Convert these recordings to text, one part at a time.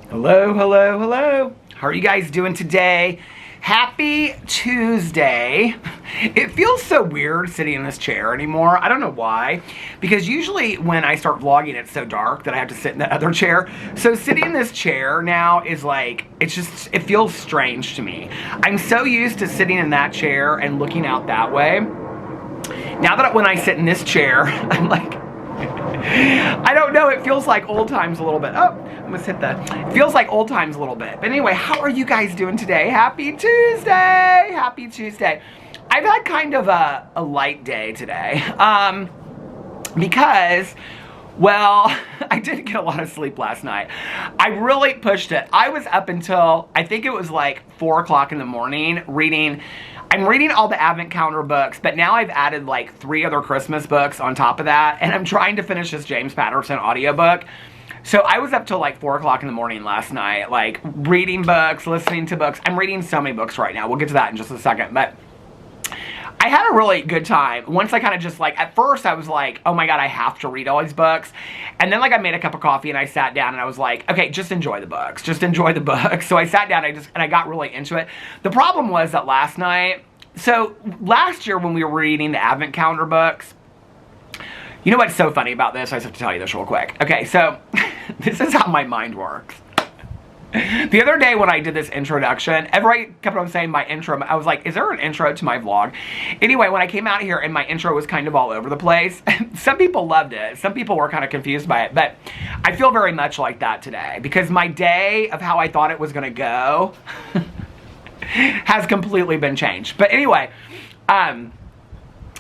Hello, hello, hello. How are you guys doing today? Happy Tuesday. It feels so weird sitting in this chair anymore. I don't know why. Because usually when I start vlogging, it's so dark that I have to sit in that other chair. So sitting in this chair now is like, it feels strange to me. I'm so used to sitting in that chair and looking out that way. Now that when I sit in this chair, I'm like, I don't know, it feels like old times a little bit. Oh, I almost hit that. It feels like old times a little bit. But anyway, how are you guys doing today? Happy Tuesday! Happy Tuesday. I've had kind of a light day today. Because, well, I didn't get a lot of sleep last night. I really pushed it. I was up until, I think it was like 4 o'clock in the morning reading. I'm reading all the Advent calendar books, but now I've added like 3 other Christmas books on top of that, and I'm trying to finish this James Patterson audiobook. So I was up till like 4 o'clock in the morning last night, like reading books, listening to books. I'm reading so many books right now. We'll get to that in just a second, but I had a really good time. Once I kind of just like, at first I was like, oh my God, I have to read all these books. And then like I made a cup of coffee and I sat down and I was like, okay, just enjoy the books. Just enjoy the books. So I sat down and I got really into it. The problem was that last night, so last year when we were reading the Advent calendar books, you know what's so funny about this? I just have to tell you this real quick. Okay, so this is how my mind works. The other day when I did this introduction, everybody kept on saying my intro. I was like, is there an intro to my vlog? Anyway, when I came out here and my intro was kind of all over the place, some people loved it. Some people were kind of confused by it. But I feel very much like that today. Because my day of how I thought it was going to go has completely been changed. But anyway,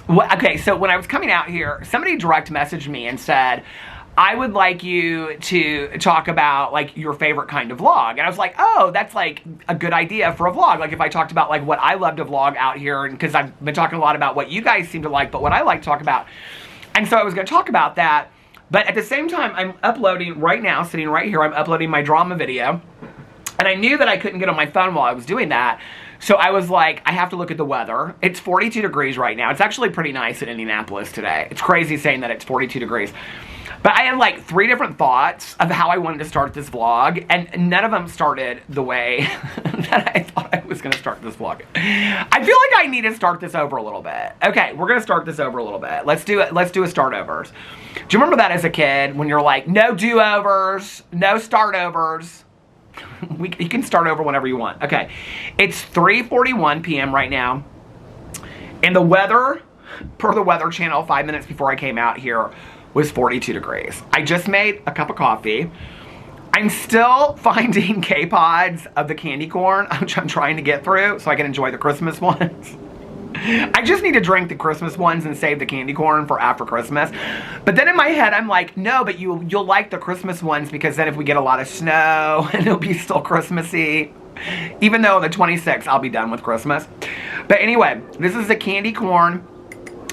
okay, so when I was coming out here, somebody direct messaged me and said, I would like you to talk about like your favorite kind of vlog. And I was like, oh, that's like a good idea for a vlog. Like if I talked about like what I love to vlog out here, and because I've been talking a lot about what you guys seem to like, but what I like to talk about. And so I was going to talk about that. But at the same time, I'm uploading right now, sitting right here, I'm uploading my drama video. And I knew that I couldn't get on my phone while I was doing that. So I was like, I have to look at the weather. It's 42 degrees right now. It's actually pretty nice in Indianapolis today. It's crazy saying that it's 42 degrees. But I had like 3 different thoughts of how I wanted to start this vlog, and none of them started the way that I thought I was going to start this vlog. I feel like I need to start this over a little bit. Okay, we're going to start this over a little bit. Let's do it. Let's do a start overs. Do you remember that as a kid when you're like, no do-overs, no start overs? You can start over whenever you want. Okay, it's 3:41 p.m. right now, and the weather, per the Weather Channel 5 minutes before I came out here, was 42 degrees. I just made a cup of coffee. I'm still finding K-pods of the candy corn, which I'm trying to get through so I can enjoy the Christmas ones. I just need to drink the Christmas ones and save the candy corn for after Christmas. But then in my head, I'm like, no, but you'll like the Christmas ones because then if we get a lot of snow, and it'll be still Christmassy. Even though on the 26th, I'll be done with Christmas. But anyway, this is the candy corn.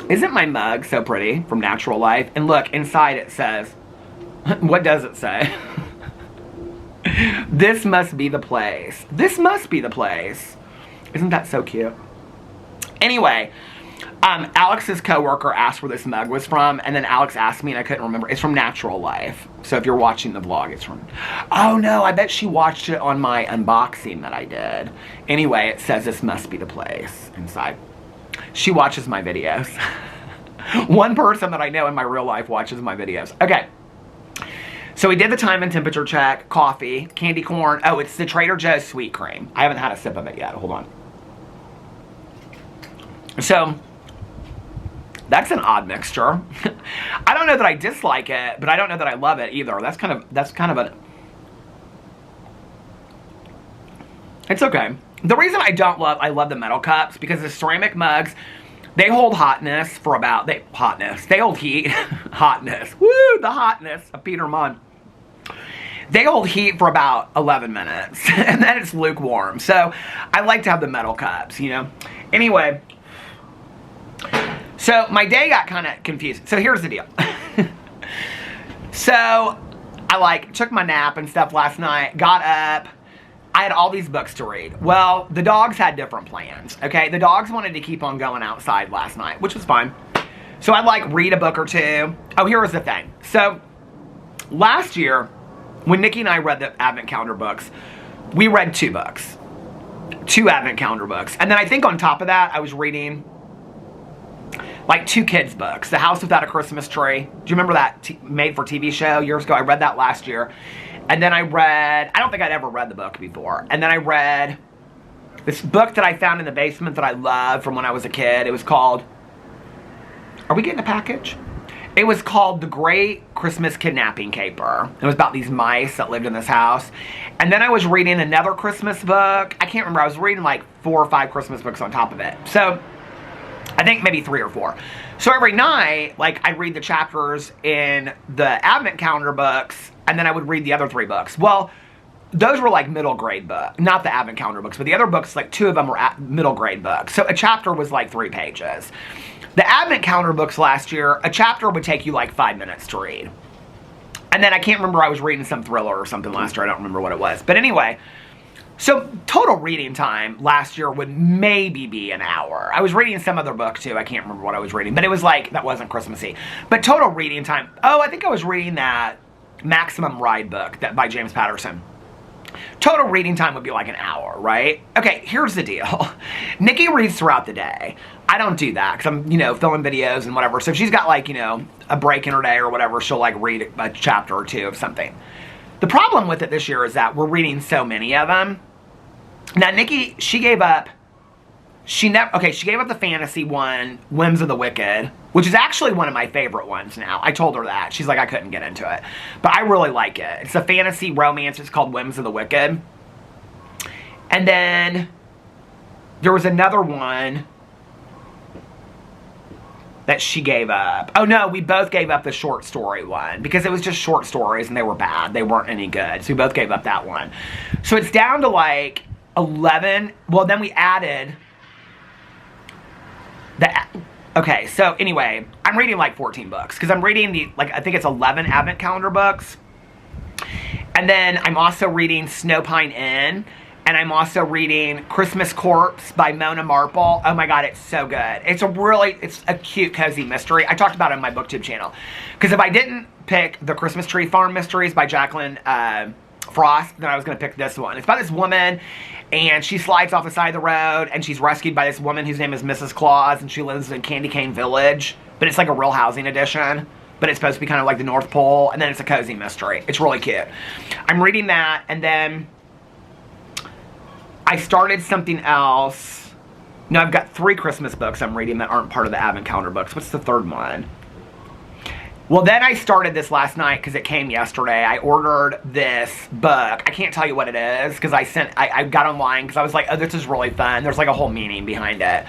Isn't my mug so pretty from Natural Life? And look, inside it says, what does it say? This must be the place. This must be the place. Isn't that so cute? Anyway, Alex's coworker asked where this mug was from, and then Alex asked me and I couldn't remember. It's from Natural Life. So if you're watching the vlog, it's from... Oh no, I bet she watched it on my unboxing that I did. Anyway, it says this must be the place inside. She watches my videos. One person that I know in my real life watches my videos. Okay. So we did the time and temperature check, coffee, candy corn. Oh, it's the Trader Joe's sweet cream. I haven't had a sip of it yet. Hold on. So, that's an odd mixture. I don't know that I dislike it, but I don't know that I love it either. That's kind of a... It's okay. The reason I love the metal cups, because the ceramic mugs, they hold hotness for about, they hold heat, hotness, woo, the hotness of Peter Monn. They hold heat for about 11 minutes, and then it's lukewarm. So, I like to have the metal cups, you know. Anyway, so my day got kind of confused. So here's the deal. So, I took my nap and stuff last night, got up. I had all these books to read. Well, the dogs had different plans, okay? The dogs wanted to keep on going outside last night, which was fine. So I'd read a book or two. Oh, here was the thing. So last year, when Nikki and I read the Advent calendar books, we read 2 books. 2 Advent calendar books. And then I think on top of that, I was reading like 2 kids' books. The House Without a Christmas Tree. Do you remember that made-for-TV show years ago? I read that last year. And then I read, I don't think I'd ever read the book before. And then I read this book that I found in the basement that I loved from when I was a kid. It was called, are we getting a package? It was called The Great Christmas Kidnapping Caper. It was about these mice that lived in this house. And then I was reading another Christmas book. I can't remember. I was reading like 4 or 5 Christmas books on top of it. So I think maybe 3 or 4. So every night, like, I'd read the chapters in the Advent calendar books, and then I would read the other 3 books. Well, those were like middle grade books. Not the Advent calendar books, but the other books, like 2 of them were middle grade books. So a chapter was like 3 pages. The Advent calendar books last year, a chapter would take you like 5 minutes to read. And then I can't remember, I was reading some thriller or something last year. I don't remember what it was. But anyway, so total reading time last year would maybe be an hour. I was reading some other book too. I can't remember what I was reading. But it was like, that wasn't Christmassy. But total reading time, oh, I think I was reading that Maximum Ride book by James Patterson. Total reading time would be like an hour, right? Okay, here's the deal. Nikki reads throughout the day. I don't do that because I'm, filming videos and whatever. So if she's got like, a break in her day or whatever, she'll like read a chapter or 2 of something. The problem with it this year is that we're reading so many of them. Now, Nikki, she gave up the fantasy one, Whims of the Wicked, which is actually one of my favorite ones now. I told her that. She's like, I couldn't get into it. But I really like it. It's a fantasy romance. It's called Whims of the Wicked. And then there was another one that she gave up. Oh, no, we both gave up the short story one because it was just short stories and they were bad. They weren't any good. So we both gave up that one. So it's down to like 11. Well, then we added okay, so anyway, I'm reading like 14 books because I'm reading I think it's 11 Advent calendar books. And then I'm also reading Snowpine Inn. And I'm also reading Christmas Corpse by Mona Marple. Oh my God, it's so good. It's a cute, cozy mystery. I talked about it on my BookTube channel. Because if I didn't pick the Christmas Tree Farm Mysteries by Jacqueline Frost, then I was going to pick this one. It's about this woman, and she slides off the side of the road, and she's rescued by this woman whose name is Mrs. Claus, and she lives in Candy Cane Village. But it's like a real housing edition. But it's supposed to be kind of like the North Pole, and then it's a cozy mystery. It's really cute. I'm reading that, and then I started something else. No, I've got 3 Christmas books I'm reading that aren't part of the Advent calendar books. What's the 3rd one? Well, then I started this last night because it came yesterday. I ordered this book. I can't tell you what it is because I got online because I was like, oh, this is really fun. There's like a whole meaning behind it.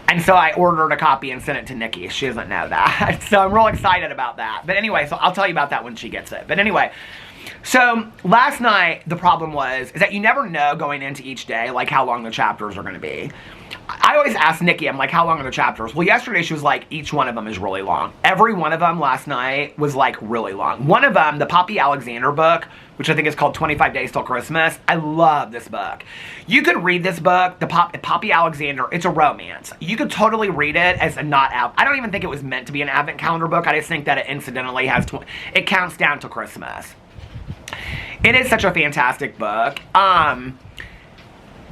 And so I ordered a copy and sent it to Nikki. She doesn't know that. So I'm real excited about that. But anyway, so I'll tell you about that when she gets it. But anyway, so last night the problem is that you never know going into each day like how long the chapters are going to be. I always ask Nikki, I'm like, how long are the chapters? Well, yesterday she was like, each one of them is really long. Every one of them last night was like really long. One of them, the Poppy Alexander book, which I think is called 25 Days Till Christmas. I love this book. You could read this book, the Poppy Alexander. It's a romance. You could totally read it as a I don't even think it was meant to be an Advent calendar book. I just think that it incidentally has, it counts down to Christmas. It is such a fantastic book.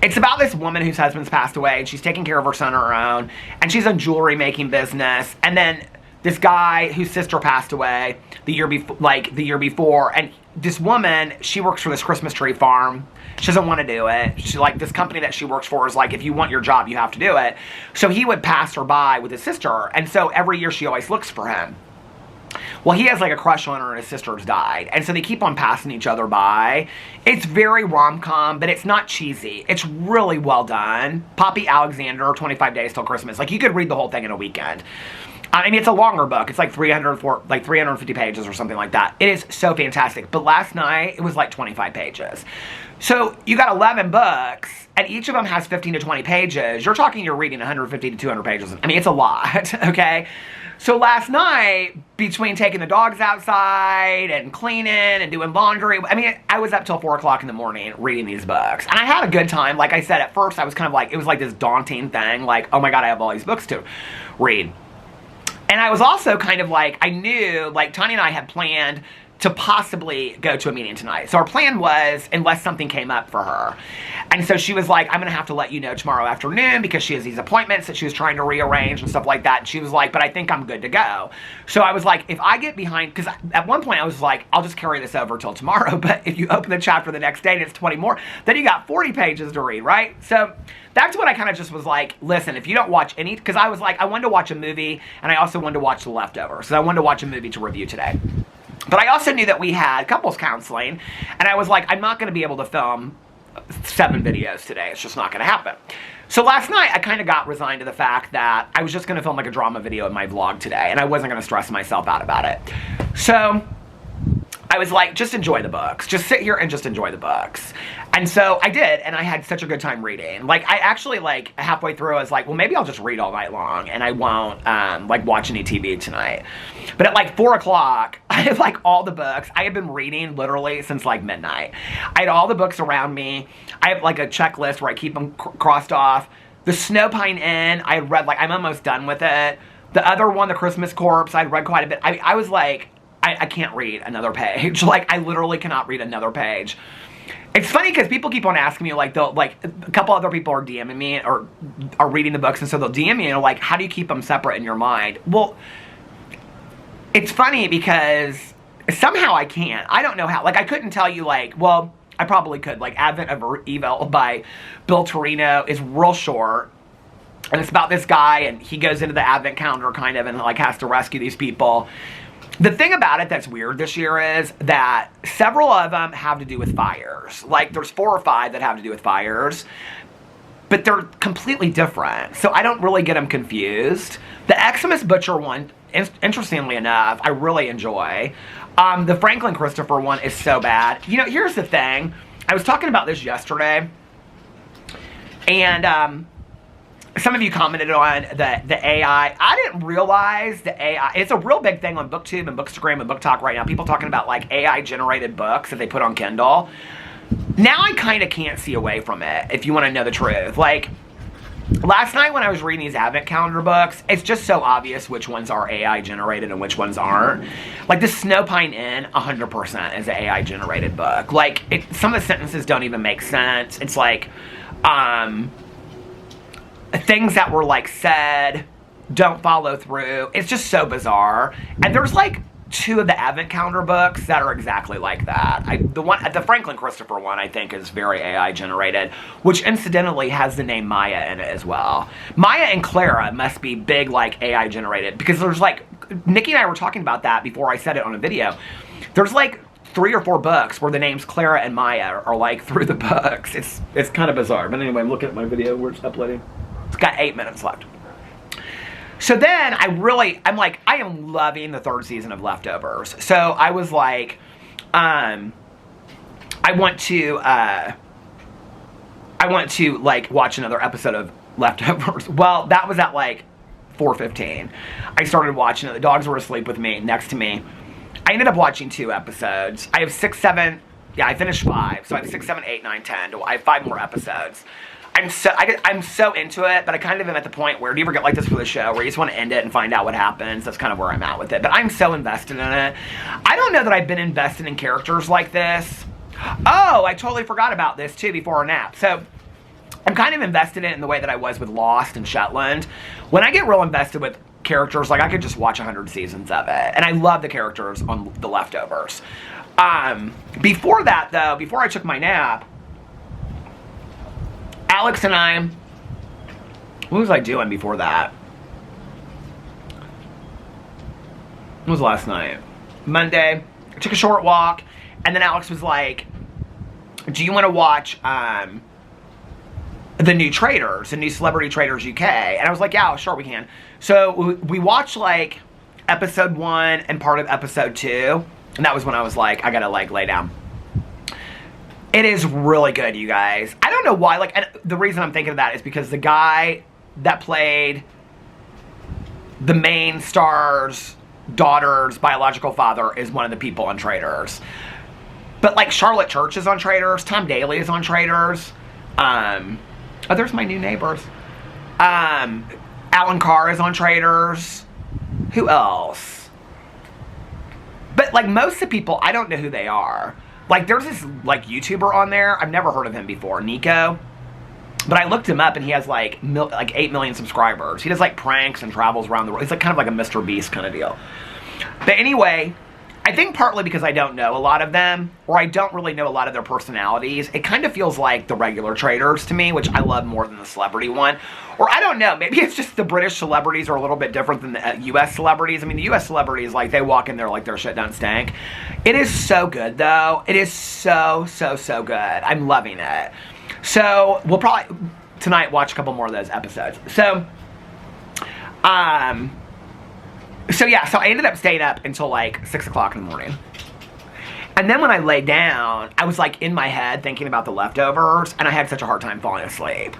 It's about this woman whose husband's passed away, and she's taking care of her son on her own, and she's a jewelry making business, and then this guy whose sister passed away the year before, and this woman, she works for this Christmas tree farm. She doesn't want to do it. She this company that she works for is like, if you want your job, you have to do it. So he would pass her by with his sister, and so every year she always looks for him. Well, he has like a crush on her and his sister's died. And so they keep on passing each other by. It's very rom-com, but it's not cheesy. It's really well done. Poppy Alexander, 25 Days Till Christmas. Like, you could read the whole thing in a weekend. I mean, it's a longer book. It's like 350 pages or something like that. It is so fantastic. But last night, it was like 25 pages. So you got 11 books, and each of them has 15 to 20 pages. You're reading 150 to 200 pages. I mean, it's a lot, okay? So last night, between taking the dogs outside and cleaning and doing laundry, I mean, I was up till 4 o'clock in the morning reading these books. And I had a good time. Like I said, at first, I was kind of like, it was like this daunting thing. Like, oh my God, I have all these books to read. And I was also kind of like, I knew, like, Tanya and I had planned to possibly go to a meeting tonight. So our plan was, unless something came up for her. And so she was like, I'm going to have to let you know tomorrow afternoon because she has these appointments that she was trying to rearrange and stuff like that. And she was like, but I think I'm good to go. So I was like, if I get behind, because at one point I was like, I'll just carry this over till tomorrow. But if you open the chapter the next day and it's 20 more, then you got 40 pages to read, right? So that's what I kind of just was like, listen, if you don't watch any, because I was like, I wanted to watch a movie and I also wanted to watch The Leftovers. So I wanted to watch a movie to review today. But I also knew that we had couples counseling, and I was like, I'm not going to be able to film 7 videos today. It's just not going to happen. So last night, I kind of got resigned to the fact that I was just going to film like a drama video in my vlog today, and I wasn't going to stress myself out about it. So I was like, just enjoy the books. Just sit here and just enjoy the books. And so I did, and I had such a good time reading. Like, I actually, like, halfway through, I was like, well, maybe I'll just read all night long, and I won't, like, watch any TV tonight. But at, like, 4 o'clock, I had, like, all the books. I had been reading, literally, since, like, midnight. I had all the books around me. I have, like, a checklist where I keep them crossed off. The Snow Pine Inn, I had read, like, I'm almost done with it. The other one, The Christmas Corpse, I'd read quite a bit. I was like, I can't read another page. Like, I literally cannot read another page. It's funny because people keep on asking me, like, they'll, like, a couple other people are DMing me or are reading the books, and so they'll DM me and are like, how do you keep them separate in your mind? Well, it's funny because somehow I can't. I don't know how. Like, I couldn't tell you, like, well, I probably could. Like, Advent of Evil by Bill Torino is real short. And it's about this guy, and he goes into the Advent calendar, kind of, and, like, has to rescue these people. The thing about it that's weird this year is that several of them have to do with fires. Like, there's 4 or 5 that have to do with fires, but they're completely different. So I don't really get them confused. The Xmas Butcher one, interestingly enough, I really enjoy. The Franklin Christopher one is so bad. You know, here's the thing. I was talking about this yesterday, and some of you commented on the AI. I didn't realize the AI, it's a real big thing on BookTube and Bookstagram and BookTok right now. People talking about, like, AI generated books that they put on Kindle. Now I kind of can't see away from it, if you want to know the truth. Like, last night when I was reading these Advent calendar books, it's just so obvious which ones are AI generated and which ones aren't. Like, the Snow Pine Inn, 100% is an AI generated book. Like, some of the sentences don't even make sense. It's like, things that were, like, said don't follow through. It's just so bizarre. And there's, like, 2 of the Advent calendar books that are exactly like that. The Franklin Christopher one, I think, is very AI generated, which incidentally has the name Maya in it as well. Maya and Clara must be big, like, AI generated, because there's, like, Nikki and I were talking about that before I said it on a video. There's, like, 3 or 4 books where the names Clara and Maya are, like, through the books. It's kind of bizarre. But anyway, I'm looking at my video where it's uploading. It's got 8 minutes left. So then I'm like, I am loving the 3rd season of Leftovers. So I was like, I want to like watch another episode of Leftovers. Well, that was at like 4:15. I started watching it. The dogs were asleep with me, next to me. I ended up watching 2 episodes. I have 6, 7, yeah, I finished 5. So I have 6, 7, 8, 9, 10. I have 5 more episodes. I'm so into it, but I kind of am at the point where, do you ever get like this for the show, where you just want to end it and find out what happens? That's kind of where I'm at with it. But I'm so invested in it. I don't know that I've been invested in characters like this. Oh, I totally forgot about this too before our nap. So I'm kind of invested in it in the way that I was with Lost and Shetland. When I get real invested with characters, like, I could just watch 100 seasons of it. And I love the characters on The Leftovers. Before that, though, before I took my nap, Alex and I, what was I doing before that? What was last night? Monday. I took a short walk, and then Alex was like, do you want to watch the new Traders, the new Celebrity Traders UK? And I was like, yeah, sure, we can. So we watched like episode 1 and part of episode 2, and that was when I was like, I gotta like lay down. It is really good, you guys. I don't know why, like, and the reason I'm thinking of that is because the guy that played the main star's daughter's biological father is one of the people on Traders. But, like, Charlotte Church is on Traders. Tom Daly is on Traders. Oh, there's my new neighbors. Alan Carr is on Traders. Who else? But But, like, most of the people, I don't know who they are. Like, there's this, like, YouTuber on there. I've never heard of him before, Nico. But I looked him up, and he has, like 8 million subscribers. He does, like, pranks and travels around the world. He's, like, kind of like a Mr. Beast kind of deal. But anyway, I think partly because I don't know a lot of them, or I don't really know a lot of their personalities, it kind of feels like the regular traders to me, which I love more than the celebrity one. Or I don't know, maybe it's just the British celebrities are a little bit different than the U.S. celebrities. I mean, the U.S. celebrities, like, they walk in there like their shit don't stink. It is so good, though. It is so, so, so good. I'm loving it. So, we'll probably, tonight, watch a couple more of those episodes. So yeah, so I ended up staying up until like 6 o'clock in the morning. And then when I laid down, I was like in my head thinking about the leftovers, and I had such a hard time falling asleep.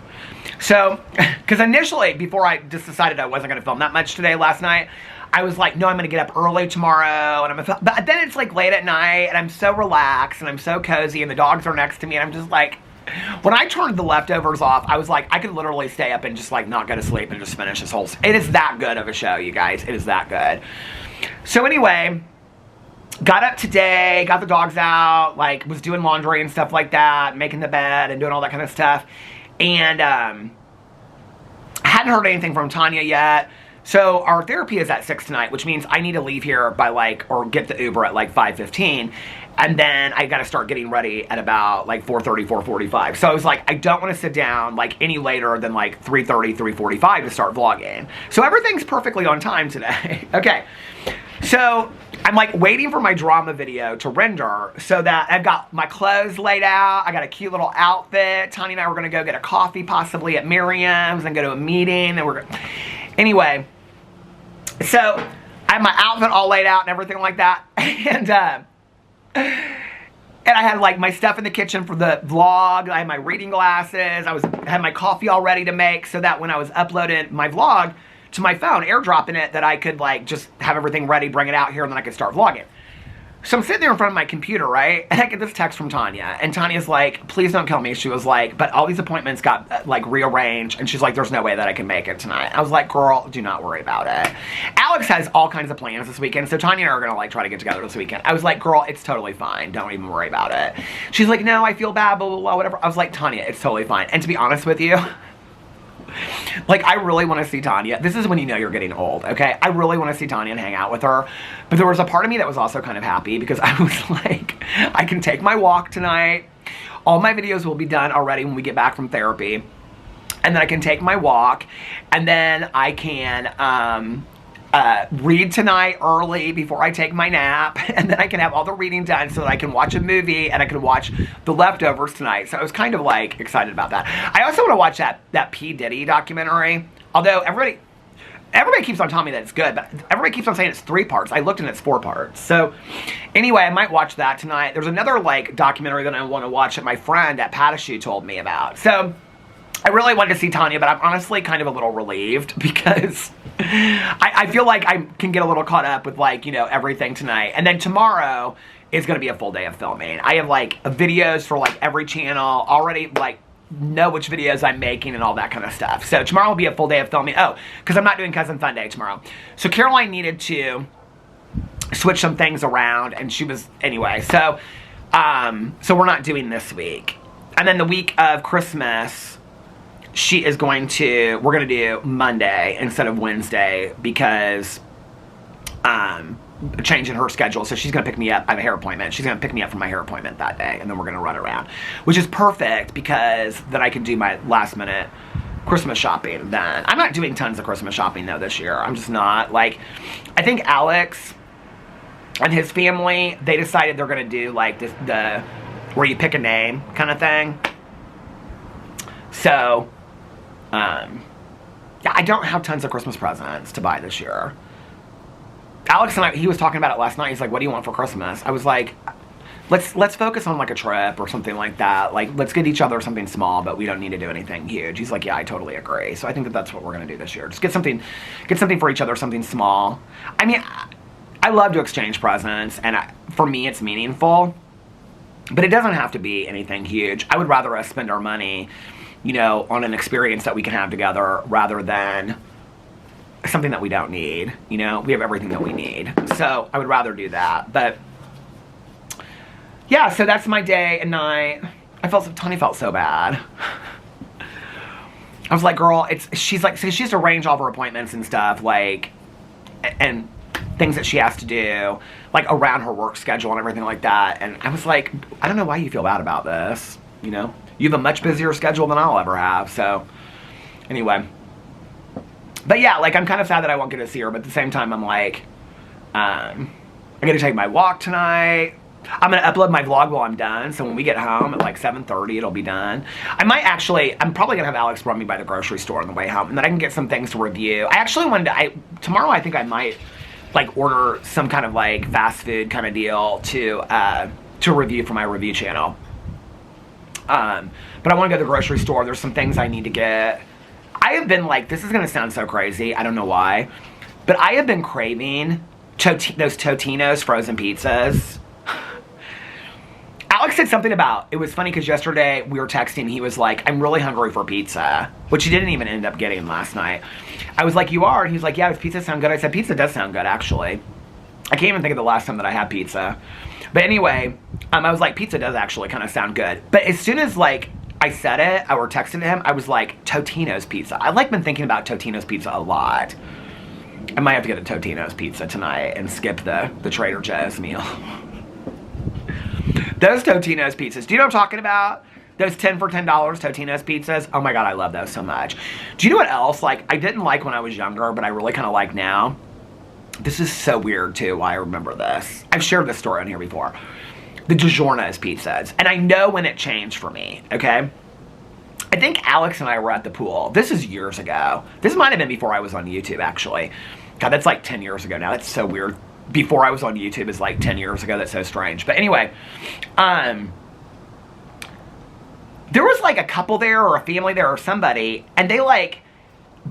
So, because initially, before I just decided I wasn't going to film that much today last night, I was like, no, I'm going to get up early tomorrow, and but then it's like late at night, and I'm so relaxed, and I'm so cozy, and the dogs are next to me, and I'm just like, when I turned the leftovers off, I was like, I could literally stay up and just like not go to sleep and just finish this whole... It is that good of a show, you guys. It is that good. So anyway, got up today, got the dogs out, like was doing laundry and stuff like that, making the bed and doing all that kind of stuff. And hadn't heard anything from Tanya yet. So our therapy is at 6 tonight, which means I need to leave here by like, or get the Uber at like 5:15. And then I got to start getting ready at about like 4:30, 4:45. So I was like, I don't want to sit down like any later than like 3:30, 3:45 to start vlogging. So everything's perfectly on time today. Okay. So I'm like waiting for my drama video to render so that I've got my clothes laid out. I got a cute little outfit. Tanya and I were going to go get a coffee possibly at Miriam's and go to a meeting. And we're going anyway, so I have my outfit all laid out and everything like that. And I had like my stuff in the kitchen for the vlog. I had my reading glasses. had my coffee all ready to make so that when I was uploading my vlog to my phone, airdropping it, that I could like just have everything ready, bring it out here, and then I could start vlogging. So I'm sitting there in front of my computer, right? And I get this text from Tanya. And Tanya's like, please don't kill me. She was like, but all these appointments got like rearranged. And she's like, there's no way that I can make it tonight. I was like, girl, do not worry about it. Alex has all kinds of plans this weekend. So Tanya and I are going to like try to get together this weekend. I was like, girl, it's totally fine. Don't even worry about it. She's like, no, I feel bad, blah, blah, blah, whatever. I was like, Tanya, it's totally fine. And to be honest with you, like, I really want to see Tanya. This is when you know you're getting old, okay? I really want to see Tanya and hang out with her. But there was a part of me that was also kind of happy because I was like, I can take my walk tonight. All my videos will be done already when we get back from therapy. And then I can take my walk. And then I can read tonight early before I take my nap. And then I can have all the reading done so that I can watch a movie and I can watch The Leftovers tonight. So I was kind of like excited about that. I also want to watch that P. Diddy documentary. Although everybody keeps on telling me that it's good, but everybody keeps on saying it's 3 parts. I looked and it's 4 parts. So anyway, I might watch that tonight. There's another like documentary that I want to watch that my friend at Patashu told me about. So I really wanted to see Tanya, but I'm honestly kind of a little relieved because I feel like I can get a little caught up with like, you know, everything tonight. And then tomorrow is going to be a full day of filming. I have like videos for like every channel already, like know which videos I'm making and all that kind of stuff. So tomorrow will be a full day of filming. Oh, because I'm not doing Cousin Fun Day tomorrow. So Caroline needed to switch some things around and she was, anyway. So we're not doing this week. And then the week of Christmas, we're going to do Monday instead of Wednesday because changing her schedule. So she's going to pick me up. I have a hair appointment. She's going to pick me up from my hair appointment that day, and then we're going to run around, which is perfect because then I can do my last minute Christmas shopping then. I'm not doing tons of Christmas shopping though this year. I'm just not. Like, I think Alex and his family, they decided they're going to do like the where you pick a name kind of thing. So, yeah, I don't have tons of Christmas presents to buy this year. Alex and I, he was talking about it last night. He's like, what do you want for Christmas? I was like, let's focus on like a trip or something like that. Like, let's get each other something small, but we don't need to do anything huge. He's like, yeah, I totally agree. So I think that's what we're going to do this year. Just get something for each other, something small. I mean, I love to exchange presents, and for me, it's meaningful. But it doesn't have to be anything huge. I would rather us spend our money, you know, on an experience that we can have together rather than something that we don't need. You know, we have everything that we need. So I would rather do that. But yeah, so that's my day and night. Tanya felt so bad. I was like, girl, she's like, so she has to arrange all of her appointments and stuff, like, and things that she has to do, like, around her work schedule and everything like that. And I was like, I don't know why you feel bad about this, you know? You have a much busier schedule than I'll ever have, so, anyway. But yeah, like, I'm kind of sad that I won't get to see her, but at the same time, I'm like, I get to take my walk tonight. I'm going to upload my vlog while I'm done, so when we get home at like 7:30, it'll be done. I'm probably going to have Alex run me by the grocery store on the way home, and then I can get some things to review. I actually wanted to, tomorrow I think I might, like, order some kind of, like, fast food kind of deal to review for my review channel. But I want to go to the grocery store. There's some things I need to get. I have been, like, this is going to sound so crazy, I don't know why, but I have been craving those Totino's frozen pizzas. Alex said something about, it was funny because yesterday we were texting, he was like, I'm really hungry for pizza, which he didn't even end up getting last night. I was like, you are? And he was like, yeah, does pizza sound good? I said, pizza does sound good, actually. I can't even think of the last time that I had pizza. But anyway, I was like, pizza does actually kind of sound good. But as soon as, like, I said it, or texted him, I was like, Totino's pizza. I've, like, been thinking about Totino's pizza a lot. I might have to get a Totino's pizza tonight and skip the Trader Joe's meal. Those Totino's pizzas, do you know what I'm talking about? Those 10 for $10 Totino's pizzas. Oh my God, I love those so much. Do you know what else? Like, I didn't like when I was younger, but I really kind of like now. This is so weird too, why I remember this. I've shared this story on here before. The DiGiorno's pizzas. And I know when it changed for me, okay? I think Alex and I were at the pool. This is years ago. This might have been before I was on YouTube, actually. God, that's like 10 years ago now. That's so weird. Before I was on YouTube is like 10 years ago. That's so strange. But anyway, there was like a couple there or a family there or somebody, and they like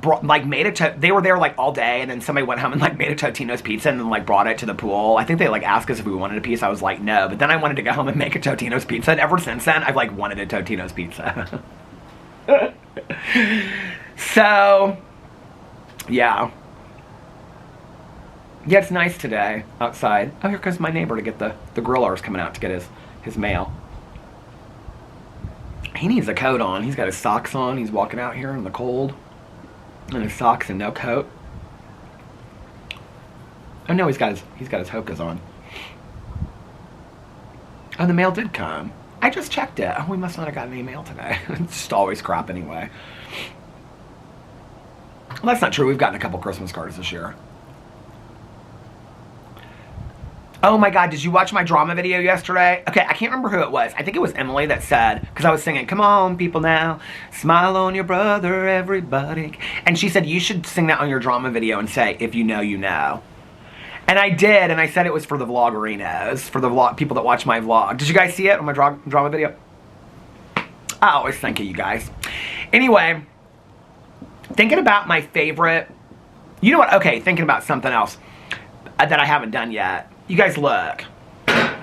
they were there like all day, and then somebody went home and like made a Totino's pizza and then like brought it to the pool. I think they like asked us if we wanted a piece. I was like, no. But then I wanted to go home and make a Totino's pizza, and ever since then I've like wanted a Totino's pizza. So yeah. Yeah, it's nice today outside. Oh, here comes my neighbor to get the grillers coming out to get his mail. He needs a coat on. He's got his socks on. He's walking out here in the cold. And his socks and no coat. Oh no, he's got his Hokas on. Oh, the mail did come. I just checked it. Oh, we must not have gotten any mail today. It's just always crap anyway. Well, that's not true. We've gotten a couple Christmas cards this year. Oh my God, did you watch my drama video yesterday? Okay, I can't remember who it was. I think it was Emily that said, because I was singing, come on people now, smile on your brother, everybody. And she said, you should sing that on your drama video and say, if you know, you know. And I did, and I said it was for the vloggerinos, for the people that watch my vlog. Did you guys see it on my drama video? I always think of you guys. Anyway, thinking about my favorite, you know what, okay, thinking about something else that I haven't done yet. You guys look. I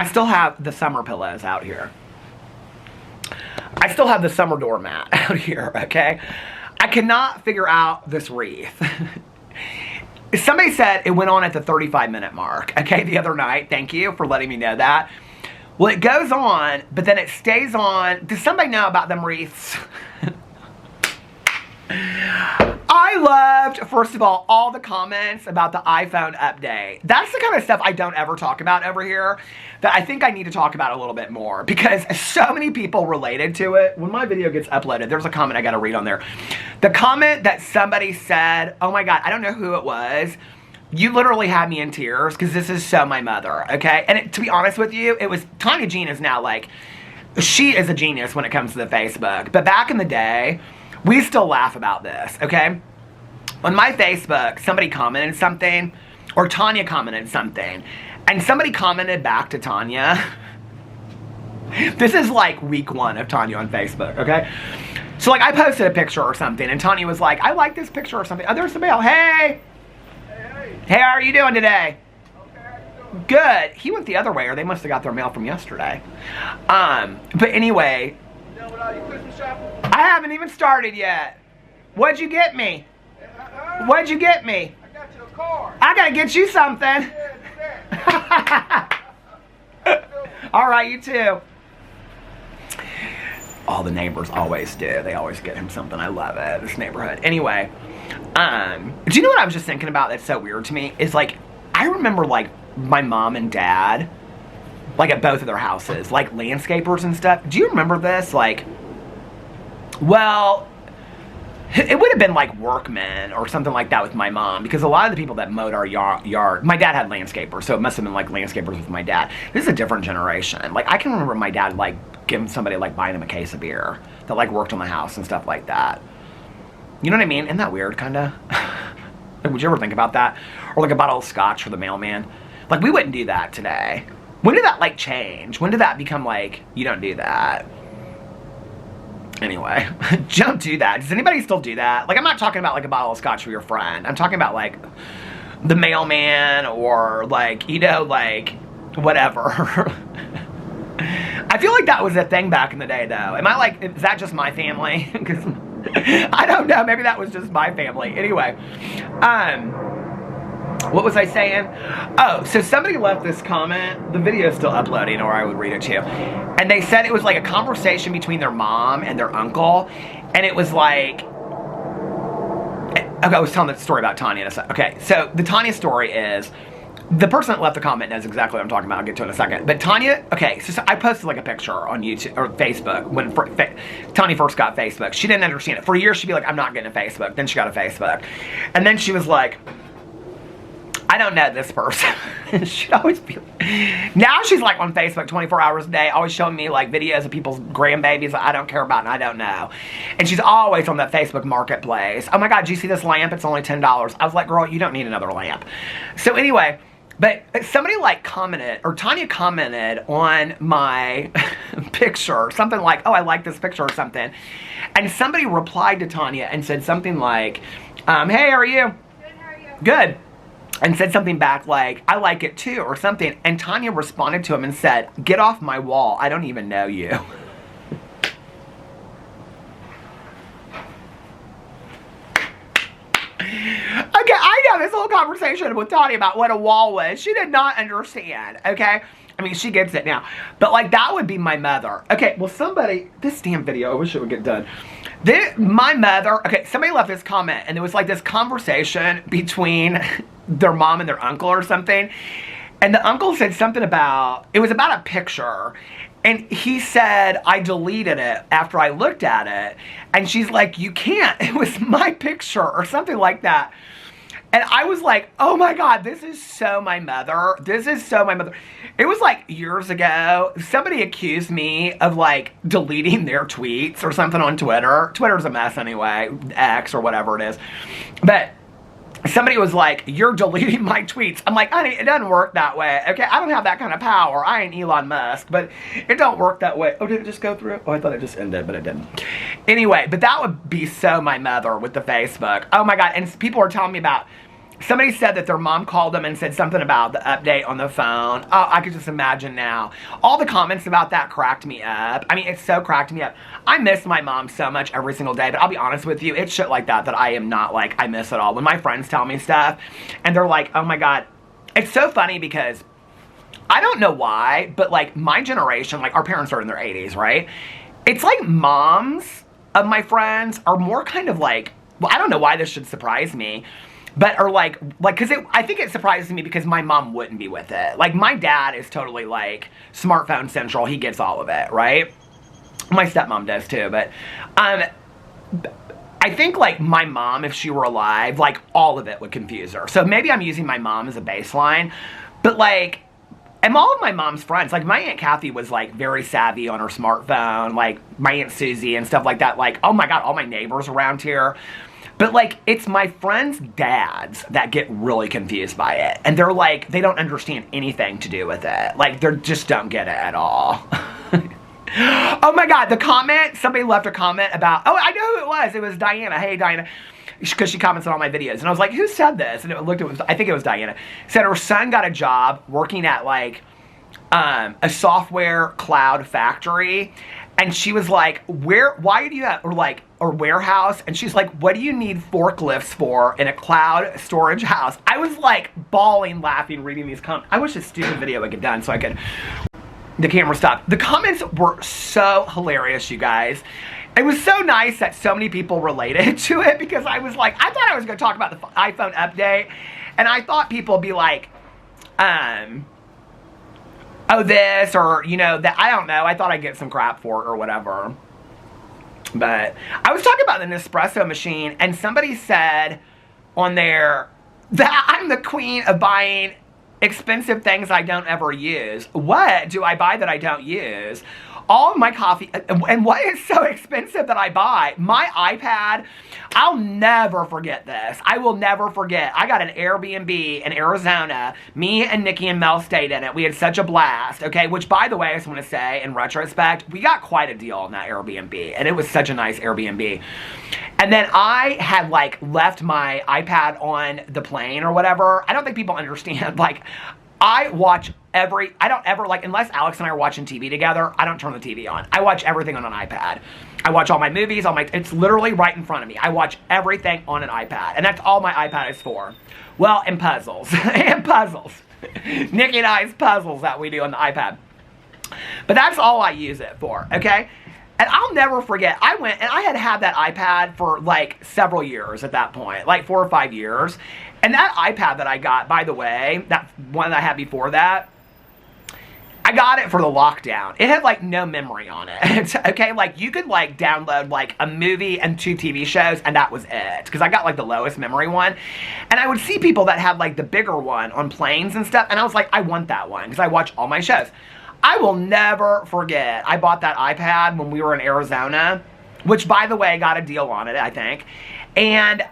still have the summer pillows out here. I still have the summer doormat out here, okay? I cannot figure out this wreath. Somebody said it went on at the 35-minute mark, okay, the other night. Thank you for letting me know that. Well, it goes on, but then it stays on. Does somebody know about them wreaths? I loved, first of all the comments about the iPhone update. That's the kind of stuff I don't ever talk about over here that I think I need to talk about a little bit more because so many people related to it. When my video gets uploaded, there's a comment I gotta read on there. The comment that somebody said, oh my God, I don't know who it was. You literally had me in tears because this is so my mother, okay? And to be honest with you, it was, Tanya Jean is now like, she is a genius when it comes to the Facebook. But back in the day, we still laugh about this, okay? On my Facebook, somebody commented something, or Tanya commented something, and somebody commented back to Tanya. This is like week 1 of Tanya on Facebook, okay? So like I posted a picture or something, and Tanya was like, I like this picture or something. Oh, there's the mail. Hey! Hey, how are you doing today? Okay, how you doing? Good. He went the other way, or they must have got their mail from yesterday. But anyway, you done with all your Christmas shopping? I haven't even started yet. What'd you get me? What'd you get me? I got you a car. I gotta get you something. Yeah, do that. All right, you too. All the neighbors always do. They always get him something. I love it, this neighborhood. Anyway, do you know what I was just thinking about that's so weird to me? Is like, I remember like my mom and dad, like at both of their houses, like landscapers and stuff. Do you remember this? Like, well, it would have been like workmen or something like that with my mom, because a lot of the people that mowed our yard, my dad had landscapers, so it must have been like landscapers with my dad. This is a different generation. Like, I can remember my dad like giving somebody, like buying him a case of beer that like worked on the house and stuff like that. You know what I mean? Isn't that weird, kind of? Like, would you ever think about that? Or like a bottle of scotch for the mailman? Like, we wouldn't do that today. When did that like change? When did that become like, you don't do that? Anyway, don't do that. Does anybody still do that? Like, I'm not talking about like a bottle of scotch for your friend. I'm talking about like the mailman, or like, you know, like whatever. I feel like that was a thing back in the day, though. Am I like, is that just my family? Because I don't know, maybe that was just my family. Anyway, what was I saying? Oh, so somebody left this comment. The video's still uploading, or I would read it to you. And they said it was like a conversation between their mom and their uncle. And it was like, okay, I was telling the story about Tanya in a second. Okay, so the Tanya story is, the person that left the comment knows exactly what I'm talking about. I'll get to it in a second. But Tanya, okay, so I posted like a picture on YouTube or Facebook when Tanya first got Facebook. She didn't understand it. For years, she'd be like, I'm not getting a Facebook. Then she got a Facebook. And then she was like, I don't know this person. She'd always be like, now she's like on Facebook 24 hours a day, always showing me like videos of people's grandbabies that I don't care about and I don't know. And she's always on that Facebook marketplace. Oh my God, do you see this lamp? It's only $10. I was like, girl, you don't need another lamp. So anyway, but somebody like commented, or Tanya commented on my picture, something like, oh, I like this picture or something. And somebody replied to Tanya and said something like, hey, how are you? Good, how are you? Good. And said something back like, I like it too, or something. And Tanya responded to him and said, get off my wall. I don't even know you. Okay, I know this whole conversation with Tanya about what a wall was. She did not understand, okay? I mean, she gets it now. But, like, that would be my mother. Okay, well, somebody, this damn video, I wish it would get done. My mother, okay, somebody left this comment, and there was, like, this conversation between their mom and their uncle or something. And the uncle said something about, it was about a picture. And he said, I deleted it after I looked at it. And she's like, you can't. It was my picture or something like that. And I was like, oh my God, this is so my mother. This is so my mother. It was like years ago, somebody accused me of like deleting their tweets or something on Twitter. Twitter's a mess anyway, X or whatever it is. But somebody was like, you're deleting my tweets. I'm like, honey, it doesn't work that way, okay? I don't have that kind of power. I ain't Elon Musk, but it don't work that way. Oh, did it just go through? Oh, I thought it just ended, but it didn't. Anyway, but that would be so my mother with the Facebook. Oh my God, and people are telling me about, somebody said that their mom called them and said something about the update on the phone. Oh, I could just imagine now. All the comments about that cracked me up. I mean, it so cracked me up. I miss my mom so much every single day, but I'll be honest with you, it's shit like that that I am not like, I miss it all. When my friends tell me stuff, and they're like, oh my God. It's so funny because I don't know why, but like my generation, like our parents are in their 80s, right? It's like moms of my friends are more kind of like, well, I don't know why this should surprise me, but are like, cause I think it surprises me because my mom wouldn't be with it. Like my dad is totally like smartphone central. He gets all of it, right? My stepmom does too, but, I think like my mom, if she were alive, like all of it would confuse her. So maybe I'm using my mom as a baseline, but like, and all of my mom's friends, like my Aunt Kathy was like very savvy on her smartphone, like my Aunt Susie and stuff like that. Like, oh my God, all my neighbors around here. But like, it's my friends' dads that get really confused by it. And they're like, they don't understand anything to do with it. Like, they just don't get it at all. Oh my God, the comment, somebody left a comment about, oh, I know who it was. It was Diana. Hey, Diana. Because she comments on all my videos. And I was like, who said this? And I think it was Diana. Said her son got a job working at like a software cloud factory. And she was like, why do you have, or warehouse? And she's like, what do you need forklifts for in a cloud storage house? I was like bawling, laughing, reading these comments. I wish this stupid video would get done so I could, the camera stopped. The comments were so hilarious, you guys. It was so nice that so many people related to it, because I was like, I thought I was going to talk about the iPhone update, and I thought people would be like, oh, this, or, you know, that, I don't know. I thought I'd get some crap for it or whatever. But I was talking about an espresso machine, and somebody said on there that I'm the queen of buying expensive things I don't ever use. What do I buy that I don't use? All of my coffee, and what is so expensive that I buy? My iPad, I'll never forget this. I will never forget. I got an Airbnb in Arizona. Me and Nikki and Mel stayed in it. We had such a blast, okay? Which, by the way, I just want to say, in retrospect, we got quite a deal on that Airbnb, and it was such a nice Airbnb. And then I had, like, left my iPad on the plane or whatever. I don't think people understand, like, I watch I don't ever, like, unless Alex and I are watching TV together, I don't turn the TV on. I watch everything on an iPad. I watch all my movies, it's literally right in front of me. I watch everything on an iPad, and that's all my iPad is for. Well, and puzzles, and puzzles. Nikki and I's puzzles that we do on the iPad. But that's all I use it for, okay? And I'll never forget, I went, and I had that iPad for, like, several years at that point, like 4 or 5 years. And that iPad that I got, by the way, that one that I had before that, I got it for the lockdown. It had, like, no memory on it, okay? Like, you could, like, download, like, a movie and 2 TV shows, and that was it. Because I got, like, the lowest memory one. And I would see people that had, like, the bigger one on planes and stuff, and I was like, I want that one, because I watch all my shows. I will never forget, I bought that iPad when we were in Arizona, which, by the way, got a deal on it, I think. And,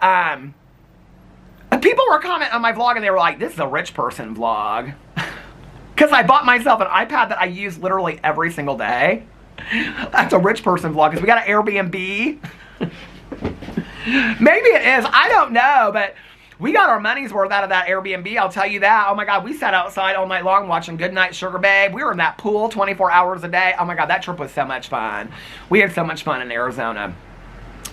people were commenting on my vlog, and they were like, this is a rich person vlog. Because I bought myself an iPad that I use literally every single day. That's a rich person vlog, because we got an Airbnb. Maybe it is, I don't know, but we got our money's worth out of that Airbnb, I'll tell you that. Oh my God, we sat outside all night long watching Goodnight Sugar Babe. We were in that pool 24 hours a day. Oh my God, that trip was so much fun. We had so much fun in Arizona.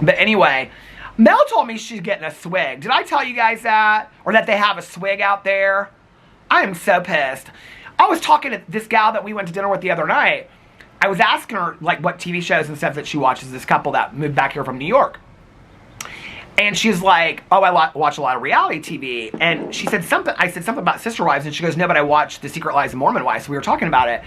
But anyway, Mel told me she's getting a swig. Did I tell you guys that? Or that they have a swig out there? I am so pissed. I was talking to this gal that we went to dinner with the other night. I was asking her, like, what TV shows and stuff that she watches, this couple that moved back here from New York. And she's like, oh, I watch a lot of reality TV. And she said something, I said something about Sister Wives, and she goes, no, but I watched The Secret Lives of Mormon Wives. So we were talking about it.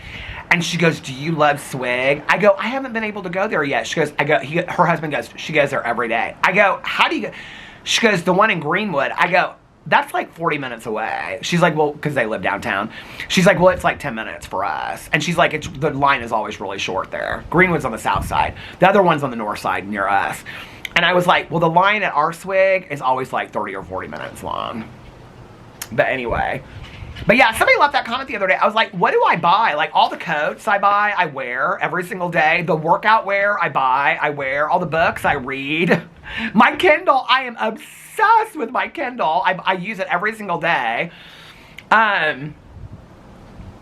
And she goes, do you love swig? I go, I haven't been able to go there yet. She goes, her husband goes, she goes there every day. I go, how do you go? She goes, the one in Greenwood. I go, that's like 40 minutes away. She's like, well, because they live downtown. She's like, well, it's like 10 minutes for us. And she's like, the line is always really short there. Greenwood's on the south side. The other one's on the north side near us. And I was like, well, the line at our swig is always like 30 or 40 minutes long. But anyway. But yeah, somebody left that comment the other day. I was like, what do I buy? Like, all the coats I buy, I wear every single day. The workout wear I buy, I wear. All the books I read. My Kindle, I am obsessed with my Kindle. I use it every single day. I mean,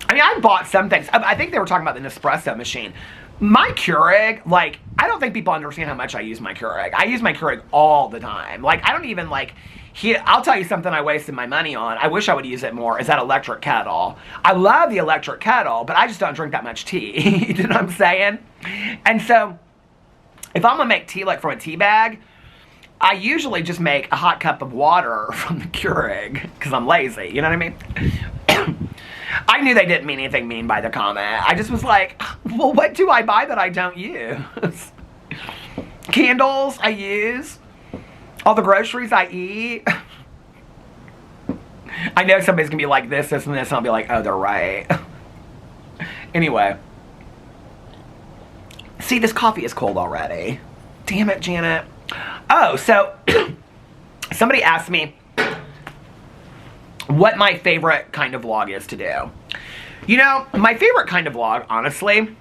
I bought some things. I think they were talking about the Nespresso machine. My Keurig, like, I don't think people understand how much I use my Keurig. I use my Keurig all the time. Like, I don't even, like, I'll tell you something I wasted my money on. I wish I would use it more, is that electric kettle. I love the electric kettle, but I just don't drink that much tea. You know what I'm saying? And so, if I'm gonna make tea, like, from a tea bag, I usually just make a hot cup of water from the Keurig, because I'm lazy, you know what I mean? I knew they didn't mean anything mean by the comment. I just was like, well, what do I buy that I don't use? Candles I use. All the groceries I eat. I know somebody's gonna be like this, and this, and I'll be like, oh, they're right. Anyway. See, this coffee is cold already. Damn it, Janet. Oh, so somebody asked me what my favorite kind of vlog is to do. You know, my favorite kind of vlog, honestly,